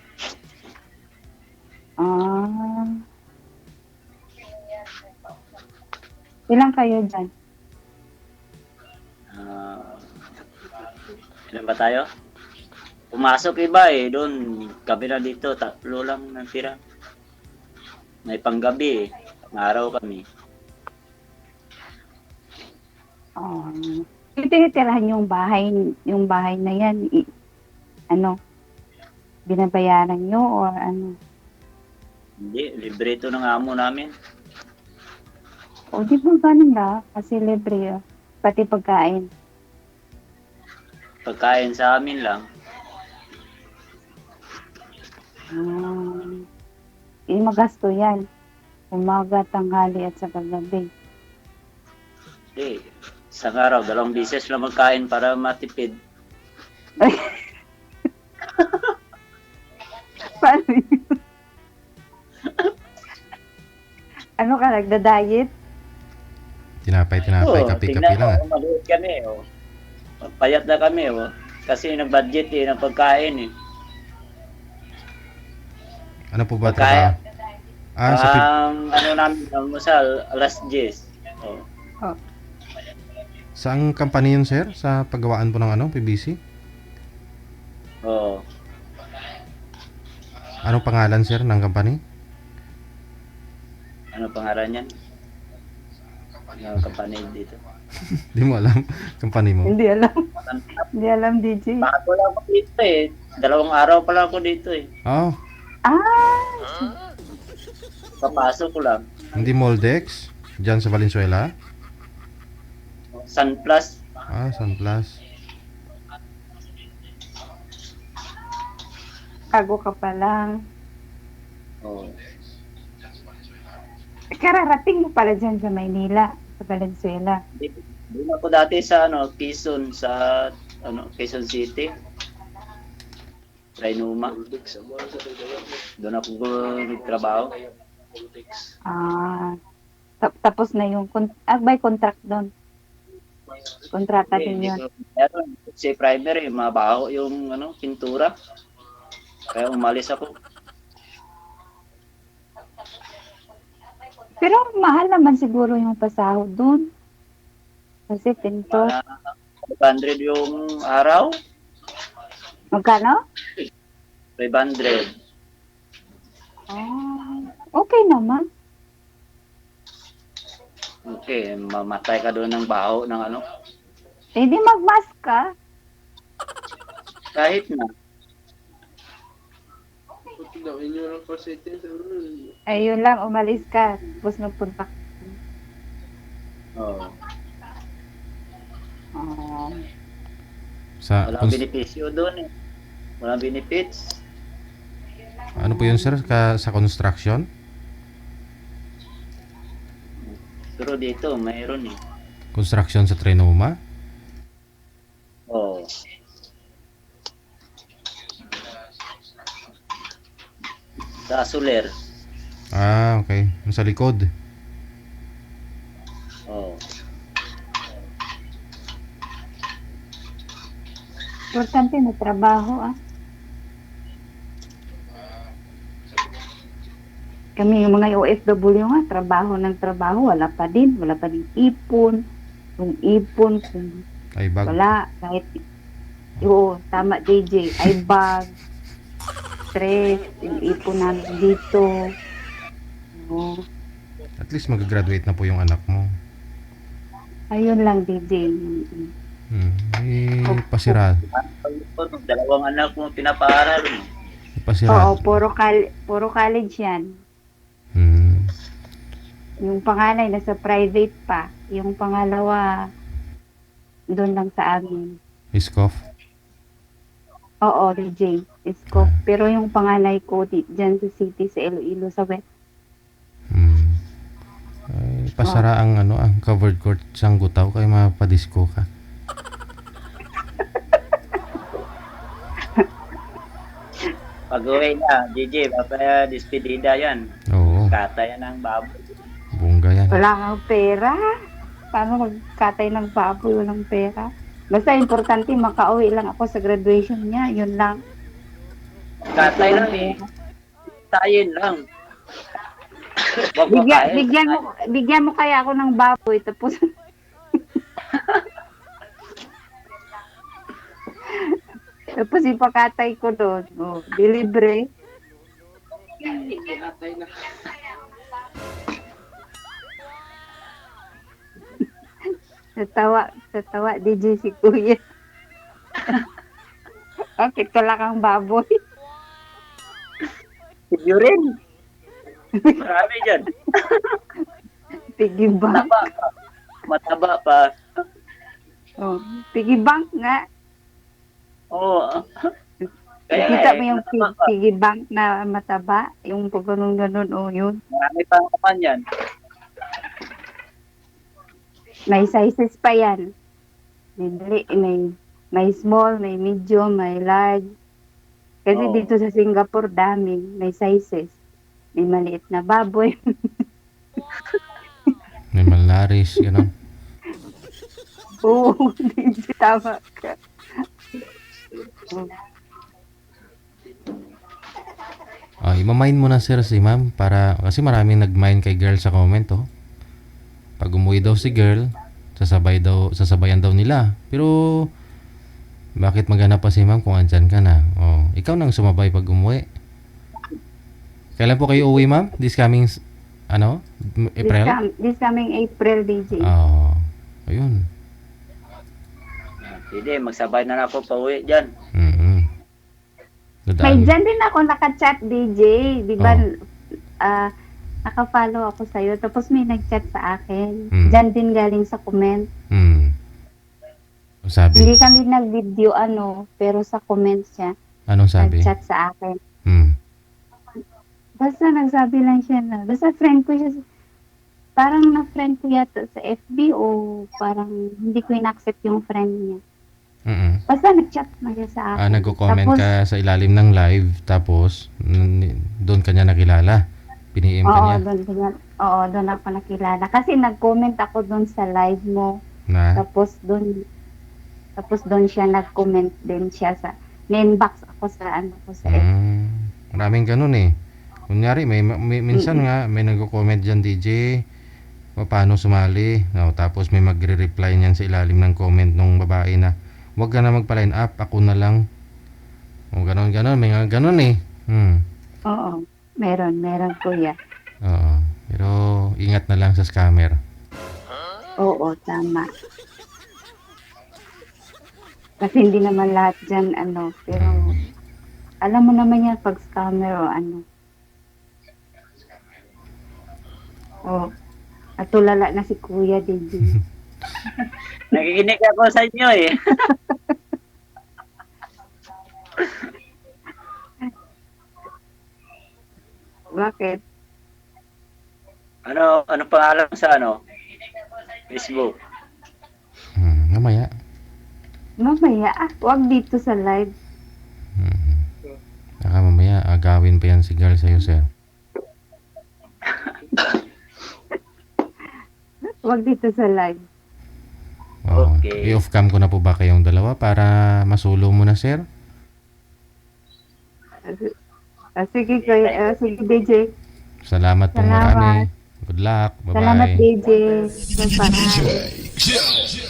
Ah. Ilang kayo dyan? Ilan ba tayo? Pumasok iba eh, doon. Gabi na dito, 3 lang ng tira. May panggabi eh. Araw kami. Oh. Tinitirahan yung bahay na yan. ano, binabayaran nyo or ano? Hindi, libre ito ng amo namin. O di ba ganun na? Kasi libre, pati pagkain. Pagkain sa amin lang. Magasto yan. Umaga, tanghali at sa gabi. Hindi, isang araw, 2 beses lang magkain para matipid. Paano yun? Ano ka, nagda-diet? Tinapay, Oo, kape-kape tingnan lang. mo, maliit kami. Oh. Payat na kami. Oh. Kasi nag-budget ng pagkain. Ano po ba Pagkain. trabaho? Sa Ano namin, almusal, alas 10. Oh. saang company yun, sir? Sa paggawaan po ng PVC? Oh. Anong pangalan, sir, ng company? Ano pangalan yan? Ano company dito? Di mo alam, company mo. Hindi alam. Hindi alam, DJ. Bago lang ako dito 2 araw pa lang ako dito Oh, Papasok ko lang. hindi Moldex? Diyan sa Valenzuela? Sunplus. Sunplus. Bago ka pa lang. Oh. Kararating mo pala dyan sa Maynila, sa Valenzuela. Doon ako dati sa Quezon, sa Quezon City. Trinoma. Doon ako nagtrabaho. Tapos na yung by contract doon. Kontrata din yun. Meron, si primary, mabaho yung pintura. Kaya umalis ako. Pero mahal naman siguro yung pasahod doon. Kasi pintor. 500 yung araw. Magkano? 500. Okay naman. Okay, mamatay ka doon ng baho ng Hindi mag-mask ka. Kahit na. Ayun lang, umalis ka. Tapos nagpunta ka. Oo. Sa Walang benepisyo doon Walang benefits. ano po yun, sir? Sa construction? Pero dito, mayroon Construction sa Trinoma? Oo. Sa Soler. Okay. Sa likod. Oo. Importante na trabaho, Kami yung mga OFW nga, trabaho ng trabaho, wala pa din ipon. Yung ipon, kung Ay, bag. wala, kahit, tama DJ, ay bag, stress, yung ipon namin dito. At least mag-graduate na po yung anak mo. Ayun lang DJ. Pasira. 2 anak mo pinapaaral mo. Pasira. Oo, puro college yan. Yung panganay nasa private pa. Yung pangalawa doon lang sa amin. Iskof. Oo, DJ. Isko. Pero yung panganay ko dyan sa city, sa Iloilo, sa West. Ay, pasara ang covered court sang gutaw kay mapadisko ka. Pag-uwi na, DJ, papaya despedida yan. Oo. Kata yan ng baboy. Bongga yan. Wala kang pera. Paano magkatay ng baboy? Walang pera. Basta importante, makauwi lang ako sa graduation niya. Yun lang. Katay lang Tayin lang. Bigyan mo kaya ako ng baboy. Tapos tapos ipakatay ko doon. Delivery. Sa tawa, DJ si Kuya. Bakit wala kang baboy? Sige rin. Marami dyan. Piggy bank. Mataba pa. Mataba pa. Oh, piggy bank nga. Oo. Kaya Kita nga mo yung mataba pa. piggy bank na mataba? Yung pag ganun, oh, yun. Marami pa naman yan. May sizes pa yan. May small, may medium, may large. Kasi Oo. dito sa Singapore, dami. May sizes. May maliit na baboy. May malaris, gano'n. Oo, hindi tama ka. Imamine mo na sir si ma'am para kasi maraming nag-mine kay girl sa comment oh. Pag umuwi daw si girl, sasabayan daw nila. Pero bakit maghanap pa si ma'am kung andyan ka na? Oh, ikaw nang sumabay pag umuwi. Kailan po kayo uwi ma'am? This coming April? This coming April, DJ. Oh, ayun. Sige, magsabay na lang ako pa uwi dyan. May dyan din ako naka-chat, DJ. Di ba, naka-follow ako sa'yo. Tapos may nag-chat sa akin. Dyan din galing sa comment. Sabi? Hindi kami nag-video, pero sa comment siya. Anong sabi? Nag-chat sa akin. Basta nagsabi lang siya na, basta friend ko siya. Parang na-friend ko yata sa FB o parang hindi ko in-accept yung friend niya. Basta nag-chat na siya sa akin. Nagko-comment Tapos, ka sa ilalim ng live tapos doon ka niya nakilala. Pini-im ka niya. doon ako nakilala. Kasi nag-comment ako doon sa live mo. Na? Tapos doon siya nag-comment din siya sa inbox ako sa FB. Maraming ganun eh. Kunyari, minsan nga may nagko-comment dyan, DJ, paano sumali. Tapos may magre-reply niyan sa ilalim ng comment ng babae na, huwag ka na magpa-line up, ako na lang. O ganon, may nga ganon eh. Oo, meron kuya. Oo, pero ingat na lang sa scammer. Oo, tama. Kasi hindi naman lahat dyan, pero alam mo naman yan pag scammer o at tulala na si Kuya din. Nakikinig ako sa inyo eh. Bakit? Ano pangalan sa Facebook? Mamaya. Wag dito sa live. Baka mamaya agawin pa yan si girl sa'yo, sir. Wag dito sa live. Okay. I-off cam ko na po ba kayong dalawa para masulo mo na, sir? Sige, Kuya. Sige, DJ. Salamat po marami. Good luck. Bye-bye. Salamat, DJ. DJ Jill.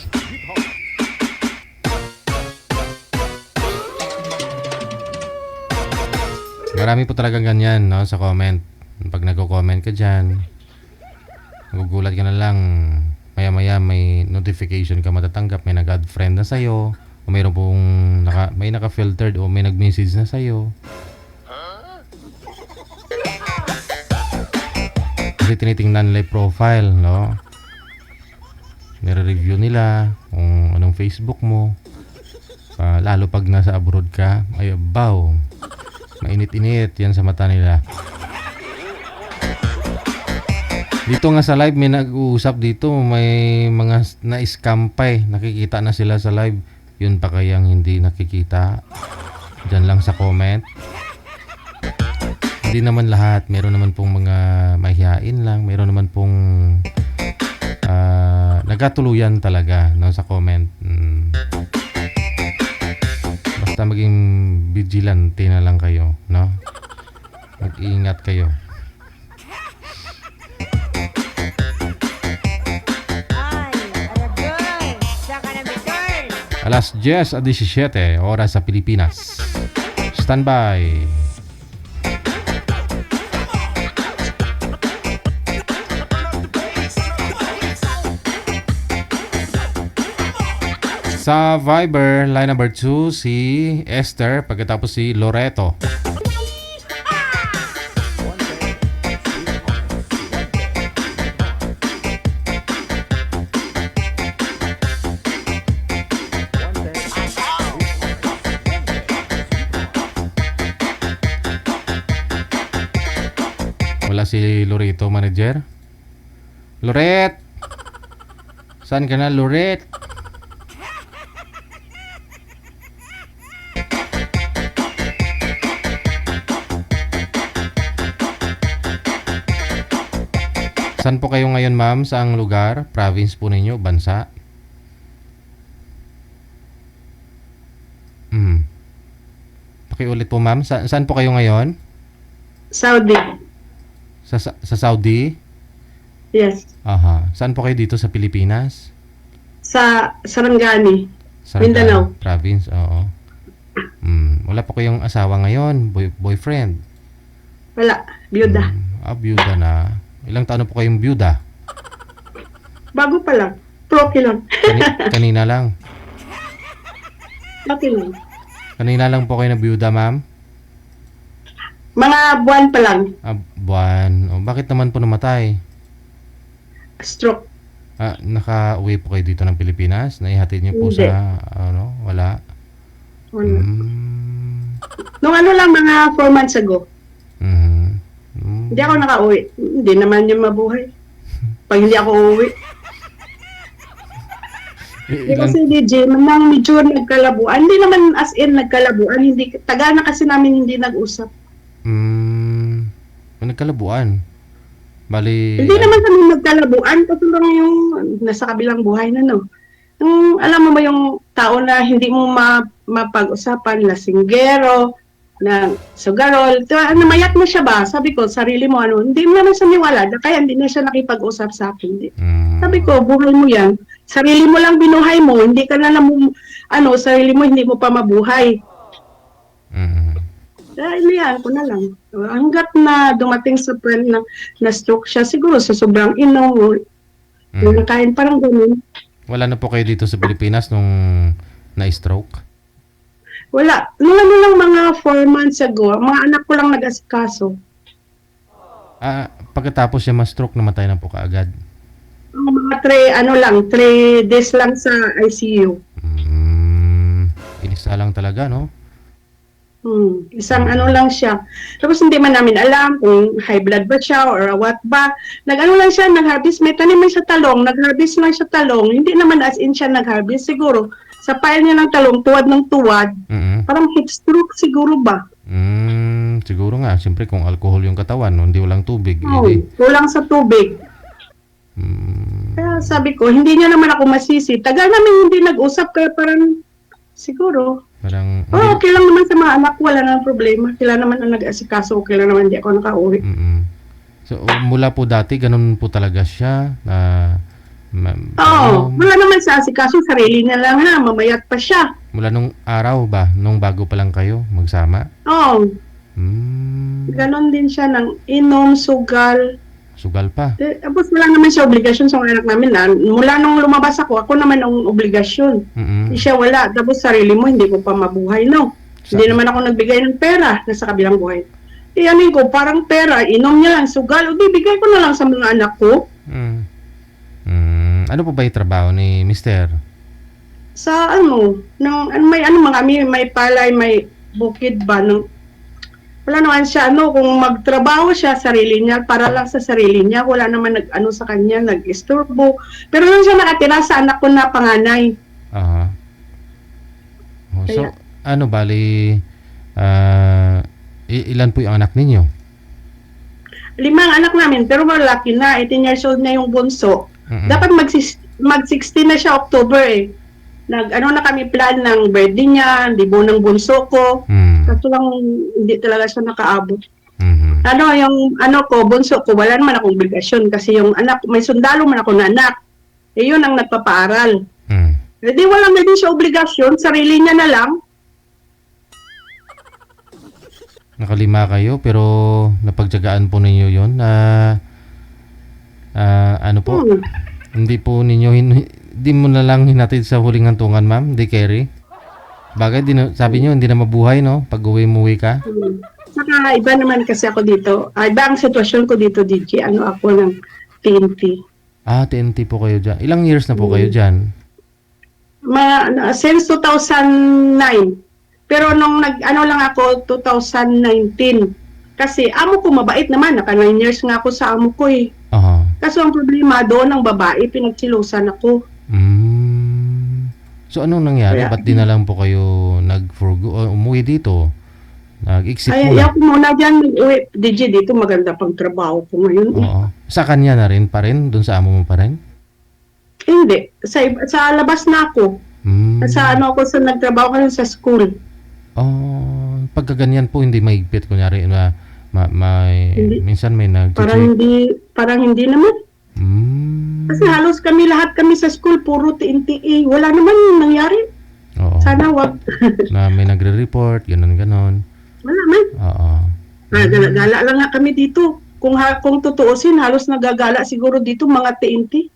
Marami po talagang ganyan, no, sa comment. Pag nagko-comment ka dyan, magugulat ka na lang. Maya-maya may notification ka matatanggap, may nag-add friend na sa'yo, o mayroon pong may naka-filtered o may nag-message na sa'yo. Kasi tinitingnan nila yung profile, no? Nire-review nila kung anong Facebook mo. Lalo pag nasa abroad ka, ay baw. Mainit-init yan sa mata nila. Dito nga sa live may nag-uusap dito, may mga na-scam pa eh. Nakikita na sila sa live. Yun pa kayang hindi nakikita. Diyan lang sa comment. Hindi naman lahat. Meron naman pong mga mahihain lang. Meron naman pong nagkatuluyan talaga, no, sa comment. Basta maging vigilante na lang kayo, no? Mag-iingat kayo. Alas 10:17 oras sa Pilipinas. Standby. Sa Viber, line number 2, si Esther, pagkatapos si Loreto. Wala si Loreto, manager. Loret! Saan ka na, Loret? Saan po kayo ngayon, ma'am? Saang lugar? Province po ninyo? Bansa? Pakiulit po, ma'am. Saan po kayo ngayon? Saudi. Sa Saudi? Yes. Aha. Saan po kayo dito sa Pilipinas? Sa Sarangani. Sarangani Mindanao. Province, oo. Wala po kayong asawa ngayon? Boyfriend? Wala. Byuda. Byuda na. Ilang taon na po kayong byuda? Bago pa lang. Proki lang. Kanina lang. Proki lang. Kanina lang po kayo na byuda, ma'am? Mga buwan pa lang. Buwan. Bakit naman po namatay? Stroke. Naka-uwi po kayo dito ng Pilipinas? Naihatid niyo po Hindi. sa, wala? Wala. Nung lang, mga 4 months ago. Hindi ako nakauwi. Hindi naman yung mabuhay. Pag hindi ako uuwi. Kasi DJ, nang medyo nagkalabuan. Hindi naman as in nagkalabuan. Hindi, taga na kasi namin hindi nag-usap. Nagkalabuan? Bali... Hindi naman kami nagkalabuan. Kasi lang yung nasa kabilang buhay na, no? Yung, alam mo ba yung tao na hindi mo mapag-usapan, lasinggero, na sugarol, namayat mo siya ba? Sabi ko, sarili mo, hindi mo naman siya niwala, kaya hindi na siya nakipag-usap sa akin. Sabi ko, buhay mo yan. Sarili mo lang binuhay mo, hindi ka na sarili mo, hindi mo pa mabuhay. Dahil yan, ko na lang. Hanggat na dumating sa point na stroke siya, siguro sa sobrang inom, nakain parang ganun. Wala na po kayo dito sa Pilipinas nung na-stroke? Wala. Nung lang mga 4 months ago, mga anak ko lang nag-asikaso. Pagkatapos siya ma-stroke, namatay na po kaagad? Mga 3 days lang sa ICU. Inisa lang talaga, no? Isang lang siya. Tapos hindi man namin alam kung high blood ba siya or what ba. Lang siya, nag-harvest. May tanim siya talong, nag-harvest lang siya talong. Hindi naman as in siya nag-harvest. Siguro, sa pile niya ng talong, tuwad ng tuwad. Parang heat stroke siguro ba? Siguro nga. Siyempre, kung alcohol yung katawan, hindi walang tubig. Kulang sa tubig. Kaya sabi ko, hindi niya naman ako masisi. Tagal namin hindi nag-usap, kaya parang siguro. Parang, okay lang naman sa mga anak, wala nang problema. Kailan naman ang nag-asikaso, kailan naman hindi ako nakauwi. So, mula po dati, ganun po talaga siya? Wala naman sa asikaso, sarili niya lang ha, mamayat pa siya. Mula nung araw ba? Nung bago pa lang kayo magsama? Ganon din siya ng inom, sugal. Sugal pa? Tapos wala naman siya obligasyon sa anak namin. Mula nung lumabas ako naman ang obligasyon. Hindi siya wala. Tapos sarili mo, hindi ko pa mabuhay, no? Hindi naman ako nagbigay ng pera nasa kabilang buhay. Ko, parang pera, inom niya lang, sugal. Bigay ko na lang sa mga anak ko. Ano po ba yung trabaho ni Mister? Sa may palay, may bukid ba, wala naman siya, kung magtrabaho siya, sarili niya, para lang sa sarili niya, wala naman sa kanya, nag-isturbo. Pero nung siya nakatira sa anak ko na panganay. So, bali, ilan po yung anak ninyo? 5 anak namin, pero malaki na, 18 years old na yung bunso. Dapat mag-16 na siya October eh. Na kami plan ng birthday niya, libo ng bunso ko. Kaso lang hindi talaga siya nakaabot. Bunso ko, wala naman akong obligasyon kasi yung anak, may sundalo man ako na anak. Yun ang nagpapaaral. Hindi wala na din siya obligasyon, sarili niya na lang. Nakalima kayo pero napagtiyagaan po ninyo yun na hindi po ninyo di mo na lang hinatid sa huling hantungan, ma'am, di carry? Bagay, sabi niyo, hindi na mabuhay, no? Pag uwi ka? Saka iba naman kasi ako dito. Iba ang sitwasyon ko dito, DJ. Ano ako ng TNT. TNT po kayo dyan. Ilang years na po kayo dyan? Since 2009. Pero nung lang ako, 2019. Kasi amo ko mabait naman. Naka 9 years nga ako sa amo ko eh. Kaso ang problema doon, ang babae, pinagsilusan ako. So anong nangyari? Ba't di na lang po kayo umuwi dito? Nag-exit Ay, ako muna dyan. DJ, dito maganda pang trabaho ko ngayon. Sa kanya na rin pa rin? Doon sa amo mo pa rin? Hindi. Sa labas na ako. Sa nagtrabaho ko sa school. Pagka ganyan po, hindi maigpit. Kunyari na minsan may Parang hindi naman. Kasi halos lahat kami sa school, puro TNTA. Wala naman nangyari. Sana wag. Na may nagre-report, ganon. Wala man. Gala lang nga kami dito. Kung tutuusin, halos nagagala siguro dito mga TNT.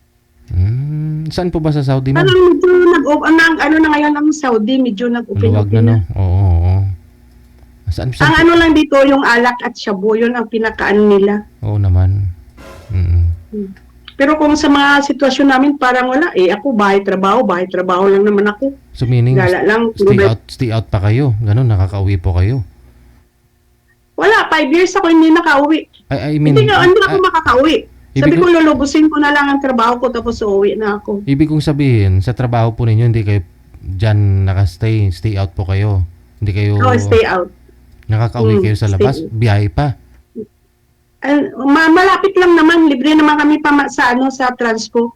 Saan po ba sa Saudi, ma'am? Parang medyo na ngayon ang Saudi, medyo nag-open na. Oo. Saan ang lang dito, yung alak at shabu, yun ang pinakaano nila. Oo naman. Pero kung sa mga sitwasyon namin, parang wala. Ako, bahay, trabaho lang naman ako. So meaning, Gala lang. stay out pa kayo? Ganon, nakaka-uwi po kayo? Wala, 5 years ako hindi nakauwi. I mean, hindi ako makakauwi. Sabi ko, lulubusin ko na lang ang trabaho ko tapos uuwi na ako. Ibig kong sabihin, sa trabaho po ninyo, hindi kayo dyan nakastay, stay out po kayo. Hindi kayo... stay out. Nakaka-uwi kayo sa labas, biyahe pa. Malapit lang naman, libre naman kami pa sa transpo.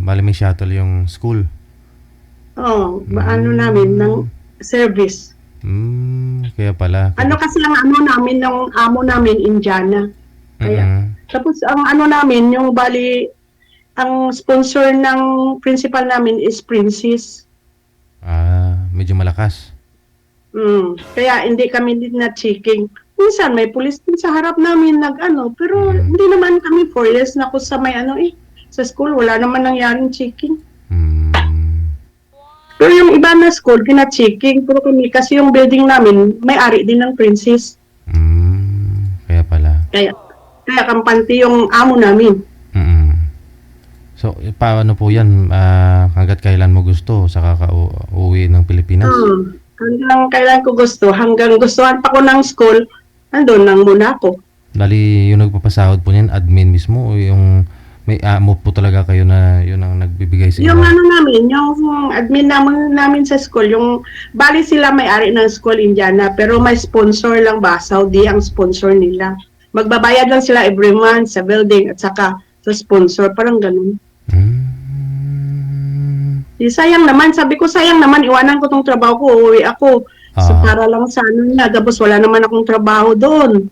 Bali may shuttle yung school. Namin, ng service. Kaya pala. Kasi ang namin, ng amo namin, Indiana. Kaya, tapos ang namin, yung ang sponsor ng principal namin is Princess. Medyo malakas. Kaya hindi kami na-checking. Minsan may pulis din sa harap namin pero hindi naman kami 4 years na ako sa sa school, wala naman nangyaring checking. Pero yung iba na school, kina-checking. Pero kami, kasi yung building namin, may-ari din ng Princess. Kaya pala. Kaya kampante yung amo namin. So, paano po yan? Hanggat kailan mo gusto sa uwi ng Pilipinas? Hanggang kailan ko gusto. Hanggang gustuhan pa ko ng school, andun lang muna ako. Dali, yung nagpapasahod po niyan, admin mismo o yung may amo po talaga kayo na yun ang nagbibigay sa inyo? Yung namin, yung admin namin sa school, yung bali sila may-ari ng school Indiana, pero may sponsor lang ba? Saudi ang sponsor nila. Magbabayad lang sila every month sa building at saka sa sponsor, parang ganun. Sayang naman, sabi ko sayang naman, iwanan ko tong trabaho ko, uuwi ako. So para lang sa tapos wala naman akong trabaho doon.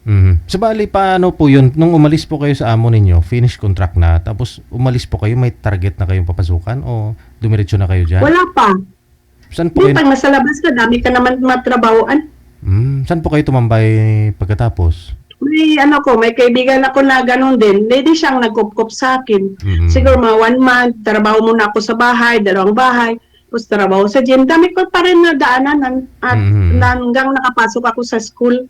So bali, paano po yun? Nung umalis po kayo sa amo ninyo, finish contract na, tapos umalis po kayo, may target na kayong papasukan o dumiretso na kayo dyan? Wala pa. Saan po kayo? Pag nasa labas ka, dami ka naman matrabahoan. Saan po kayo tumambay pagkatapos? May kaibigan ako na ganun din. Lady siyang nagkup-kup sa akin. Siguro mga 1 month, trabaho muna ako sa bahay, 2 bahay, tapos trabaho sa gym. Dami ko pa rin na daanan hanggang nakapasok ako sa school.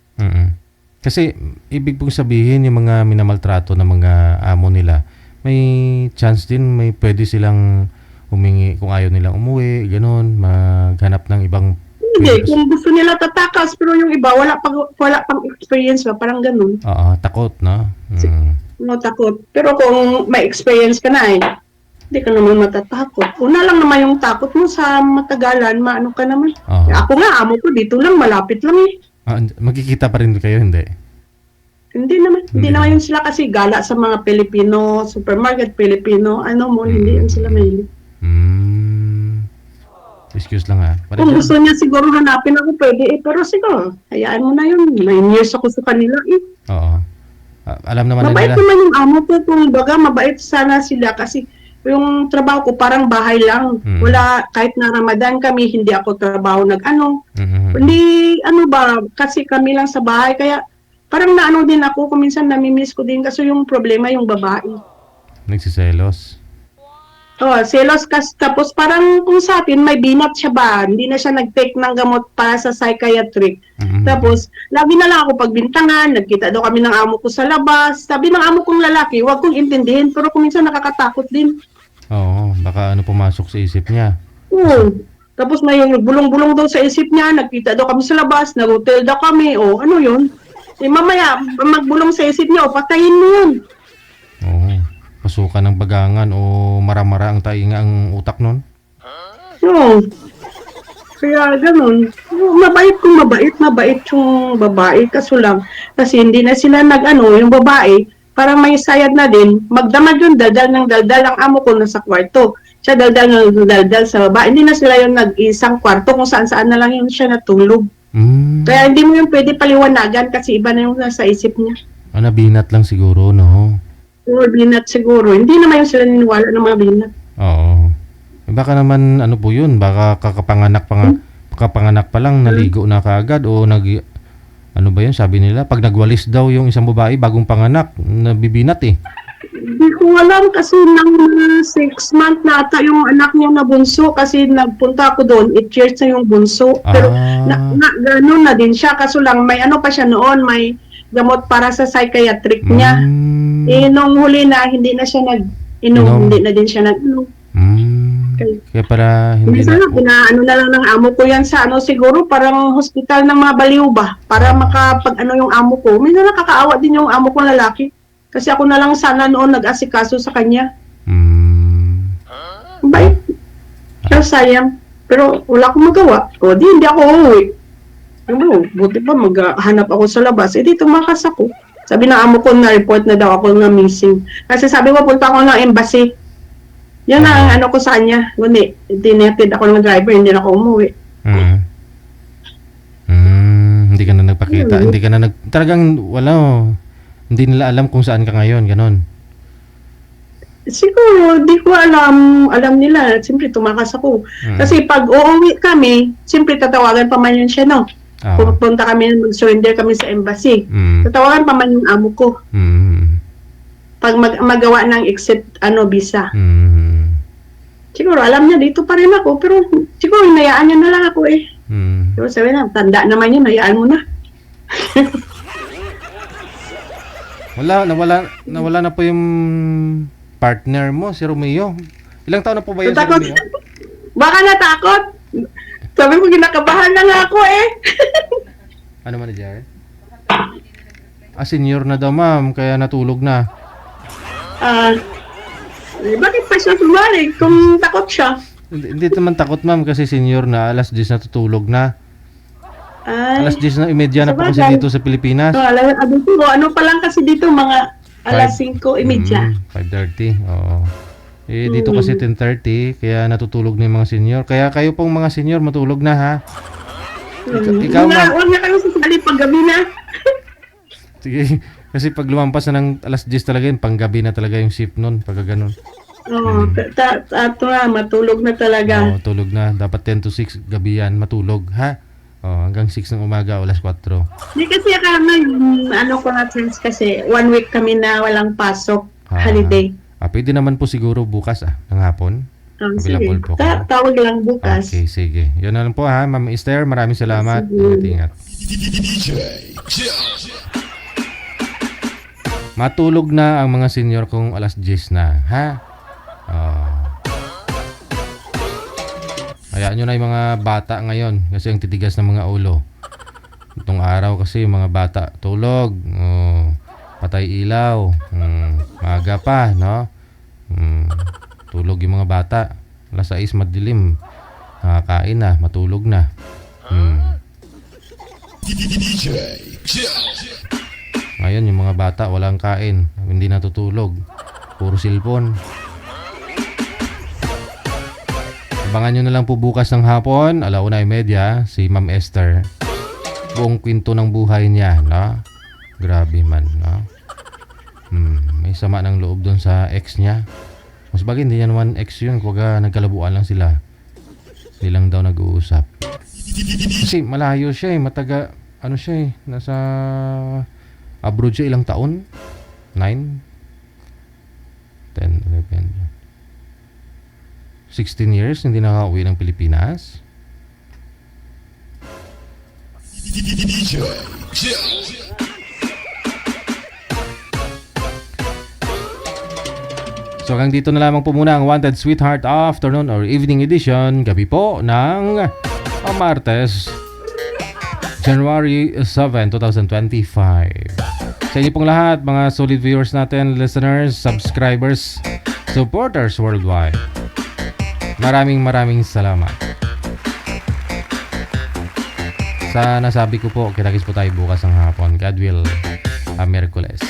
Kasi, ibig pong sabihin, yung mga minamaltrato ng mga amo nila, may chance din, may pwede silang humingi kung ayaw nilang umuwi, ganun, maghanap ng ibang... Hindi, kung gusto nila tatakas, pero yung iba, wala pang experience ba, parang ganun. Takot, no? Takot. Pero kung may experience ka na hindi ka naman matatakot. Una lang naman yung takot mo sa matagalan, maano ka naman. Ako nga, amo ko, dito lang, malapit lang Magkikita pa rin kayo, hindi? Hindi naman. Hindi naman yun sila kasi gala sa mga Pilipino, supermarket Pilipino, hindi yun sila mahilig. Excuse lang Kung gusto niya siguro hanapin ako, pwede pero siguro, hayaan mo na yun. 9 years ako sa kanila Oo. Alam naman mabait nila. Mabait naman yung amo ko, kung baga mabait sana sila kasi yung trabaho ko parang bahay lang. Wala, kahit na Ramadan kami, hindi ako trabaho Hindi, kasi kami lang sa bahay, kaya parang din ako, kung minsan namimiss ko din kasi yung problema yung babae. Nagsiselos? Oh, selos tapos parang kung sa atin may binat siya ba, hindi na siya nag-take ng gamot para sa psychiatric. Tapos, lagi na lang ako pagbintangan, nagkita daw kami ng amo ko sa labas. Sabi ng amo kong lalaki, wag kong intindihin, pero kung minsan nakakatakot din. Oo, baka ano pumasok sa isip niya. Oo. Tapos may bulong-bulong daw sa isip niya, nagkita daw kami sa labas, nag-hotel daw kami, o ano yun? Eh mamaya, magbulong sa isip niya, o patayin mo yun. Oo. Pasukan ng bagangan o mara-mara ang tainga ang utak nun. Oo. Kaya ganun. Mabait kung mabait yung babae. Kaso lang, kasi hindi na sila yung babae, parang may sayad na din, magdamag yung daldal ng daldal ang amo ko nasa kwarto. Siya daldal ng daldal sa baba. Hindi na sila yung nag-isang kwarto kung saan-saan na lang yung siya natulog. Kaya hindi mo yung pwede paliwanagan kasi iba na yung nasa isip niya. Nabinat lang siguro, no? O binat siguro. Hindi naman yung sila niniwala ng mga binat. Oo. Baka naman, ano po yun, baka kakapanganak pa lang, naligo na kaagad o ano ba yun, sabi nila, pag nagwalis daw yung isang babae bagong panganak, nabibinat eh. Hindi ko alam kasi nang 6 months na ata yung anak niya na bunso kasi nagpunta ako doon, 8 years na yung bunso. Pero gano'n na din siya, kaso lang may ano pa siya noon, may gamot para sa psychiatric niya. Eh, nung huli na, hindi na siya nag-inom, hindi na din siya nag-inom. Kaya para hindi minsan na na lang ng amo ko yan sa siguro parang hospital ng mga baliw ba para makapag yung amo ko. Minsan nakakaawa din yung amo kong lalaki kasi ako na lang sana noon nag-asikaso sa kanya. Bait. Pero sayang. Pero wala akong magawa. O di hindi ako uuwi. Buti pa maghanap ako sa labas. Eh di tumakas ako. Sabi ng amo ko na-report na daw ako na missing. Kasi sabi ko punta ako ng embassy. Yan ang ko sa kanya. Ngunit, tinetid ako ng driver, hindi na ako umuwi. Hindi ka na nagpakita. Hindi ka na talagang wala. Hindi nila alam kung saan ka ngayon. Ganon. Siguro, di ko alam. Alam nila. Siyempre, tumakas ako. Kasi pag uuwi kami, siyempre tatawagan pa man yun siya, no? Pupunta kami, mag-surrender kami sa embassy. Tatawagan pa man yung amo ko. Pag magawa ng exit visa. Siguro, alam niya, dito pa rin ako. Pero siguro, hinayaan niya na lang ako eh. Pero sabi na, tanda naman yun, hayaan mo na. Nawala na po yung partner mo, si Romeo. Ilang taon na po ba yun si Romeo? Baka natakot. Sabi ko, ginakabahan na nga ako eh. Ano manager? Senior na daw ma'am, kaya natulog na. Bakit pa siya sumali kung takot siya? Hindi naman takot ma'am kasi senior na, alas 10 na tutulog na. Alas 10 na, imedya na po kasi dito sa Pilipinas. Ano pa lang kasi dito mga alas 5:30. 5:30, oo. Eh, dito kasi 10:30, kaya natutulog na yung mga senior. Kaya kayo pong mga senior, matulog na ha. Ikaw ma'am. Huwag na kayo sasali pag gabi na. Sige, kasi pag lumampas na ng alas 10 talaga yun, panggabi na talaga yung shift nun, pagka ganun. Oo, matulog na talaga. Oo, tulog na. Dapat 10 to 6 gabi yan, matulog, ha? Oh, hanggang 6 ng umaga, alas 4. Hindi kasi ko na friends kasi 1 week kami na walang pasok, holiday. Pwede naman po siguro bukas ng hapon. Sige, tawag lang bukas. Okay, sige. Yun na lang po ha, Ma'am Esther. Maraming salamat. Ingat. Matulog na ang mga senior kung alas 10 na, ha? Hayaan nyo na yung mga bata ngayon kasi ang titigas ng mga ulo. Itong araw kasi yung mga bata tulog, patay ilaw, maaga pa, no? Tulog yung mga bata. Alas 6 madilim. Nakakain na, matulog na. Ngayon yung mga bata walang kain, hindi natutulog. Puro cellphone. Abangan nyo na lang po bukas ng hapon, 1:30, si Ma'am Esther. Buong kwento ng buhay niya, no? Grabe man, no? May sama ng loob doon sa ex niya. Mas bagay, hindi niya naman ex yun. Kuwaga, nagkalabuan lang sila. Hindi lang daw nag-uusap. Kasi malayo siya eh. Nasa abroad siya ilang taon? 9? 10, 11. 16 years hindi nakauwi ng Pilipinas. DJ Jill. So hanggang dito na lamang po muna ang Wanted Sweetheart Afternoon or Evening Edition gabi po ng Martes, January 7, 2025. Sa inyo pong lahat, mga solid viewers natin, listeners, subscribers, supporters worldwide. Maraming salamat. Sa nasabi ko po, kita-kits po tayo bukas ng hapon. God will, Miyerkules.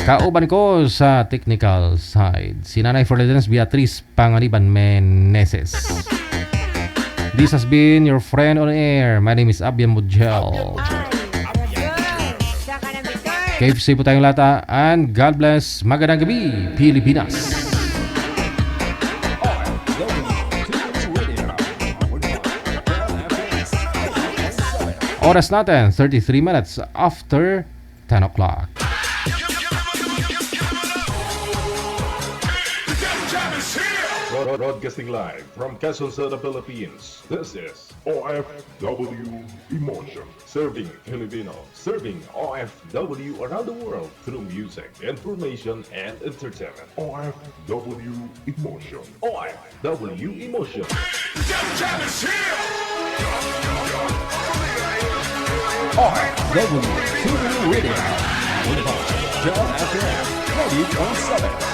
Kauban ko sa technical side, si Nanay Florence Beatriz Pangaliban Meneses. This has been your friend on air. My name is Abian Mujel. Keep safe po tayong lahat and God bless. Magandang gabi, Pilipinas. Oras natin, 33 minutes after 10 o'clock. Broadcasting live from Quezon City, Philippines. This is OFW Emotion. Serving Filipino, serving OFW around the world through music, information, and entertainment. OFW Emotion. OFW Emotion. OFW Radio. With John FM 90.7.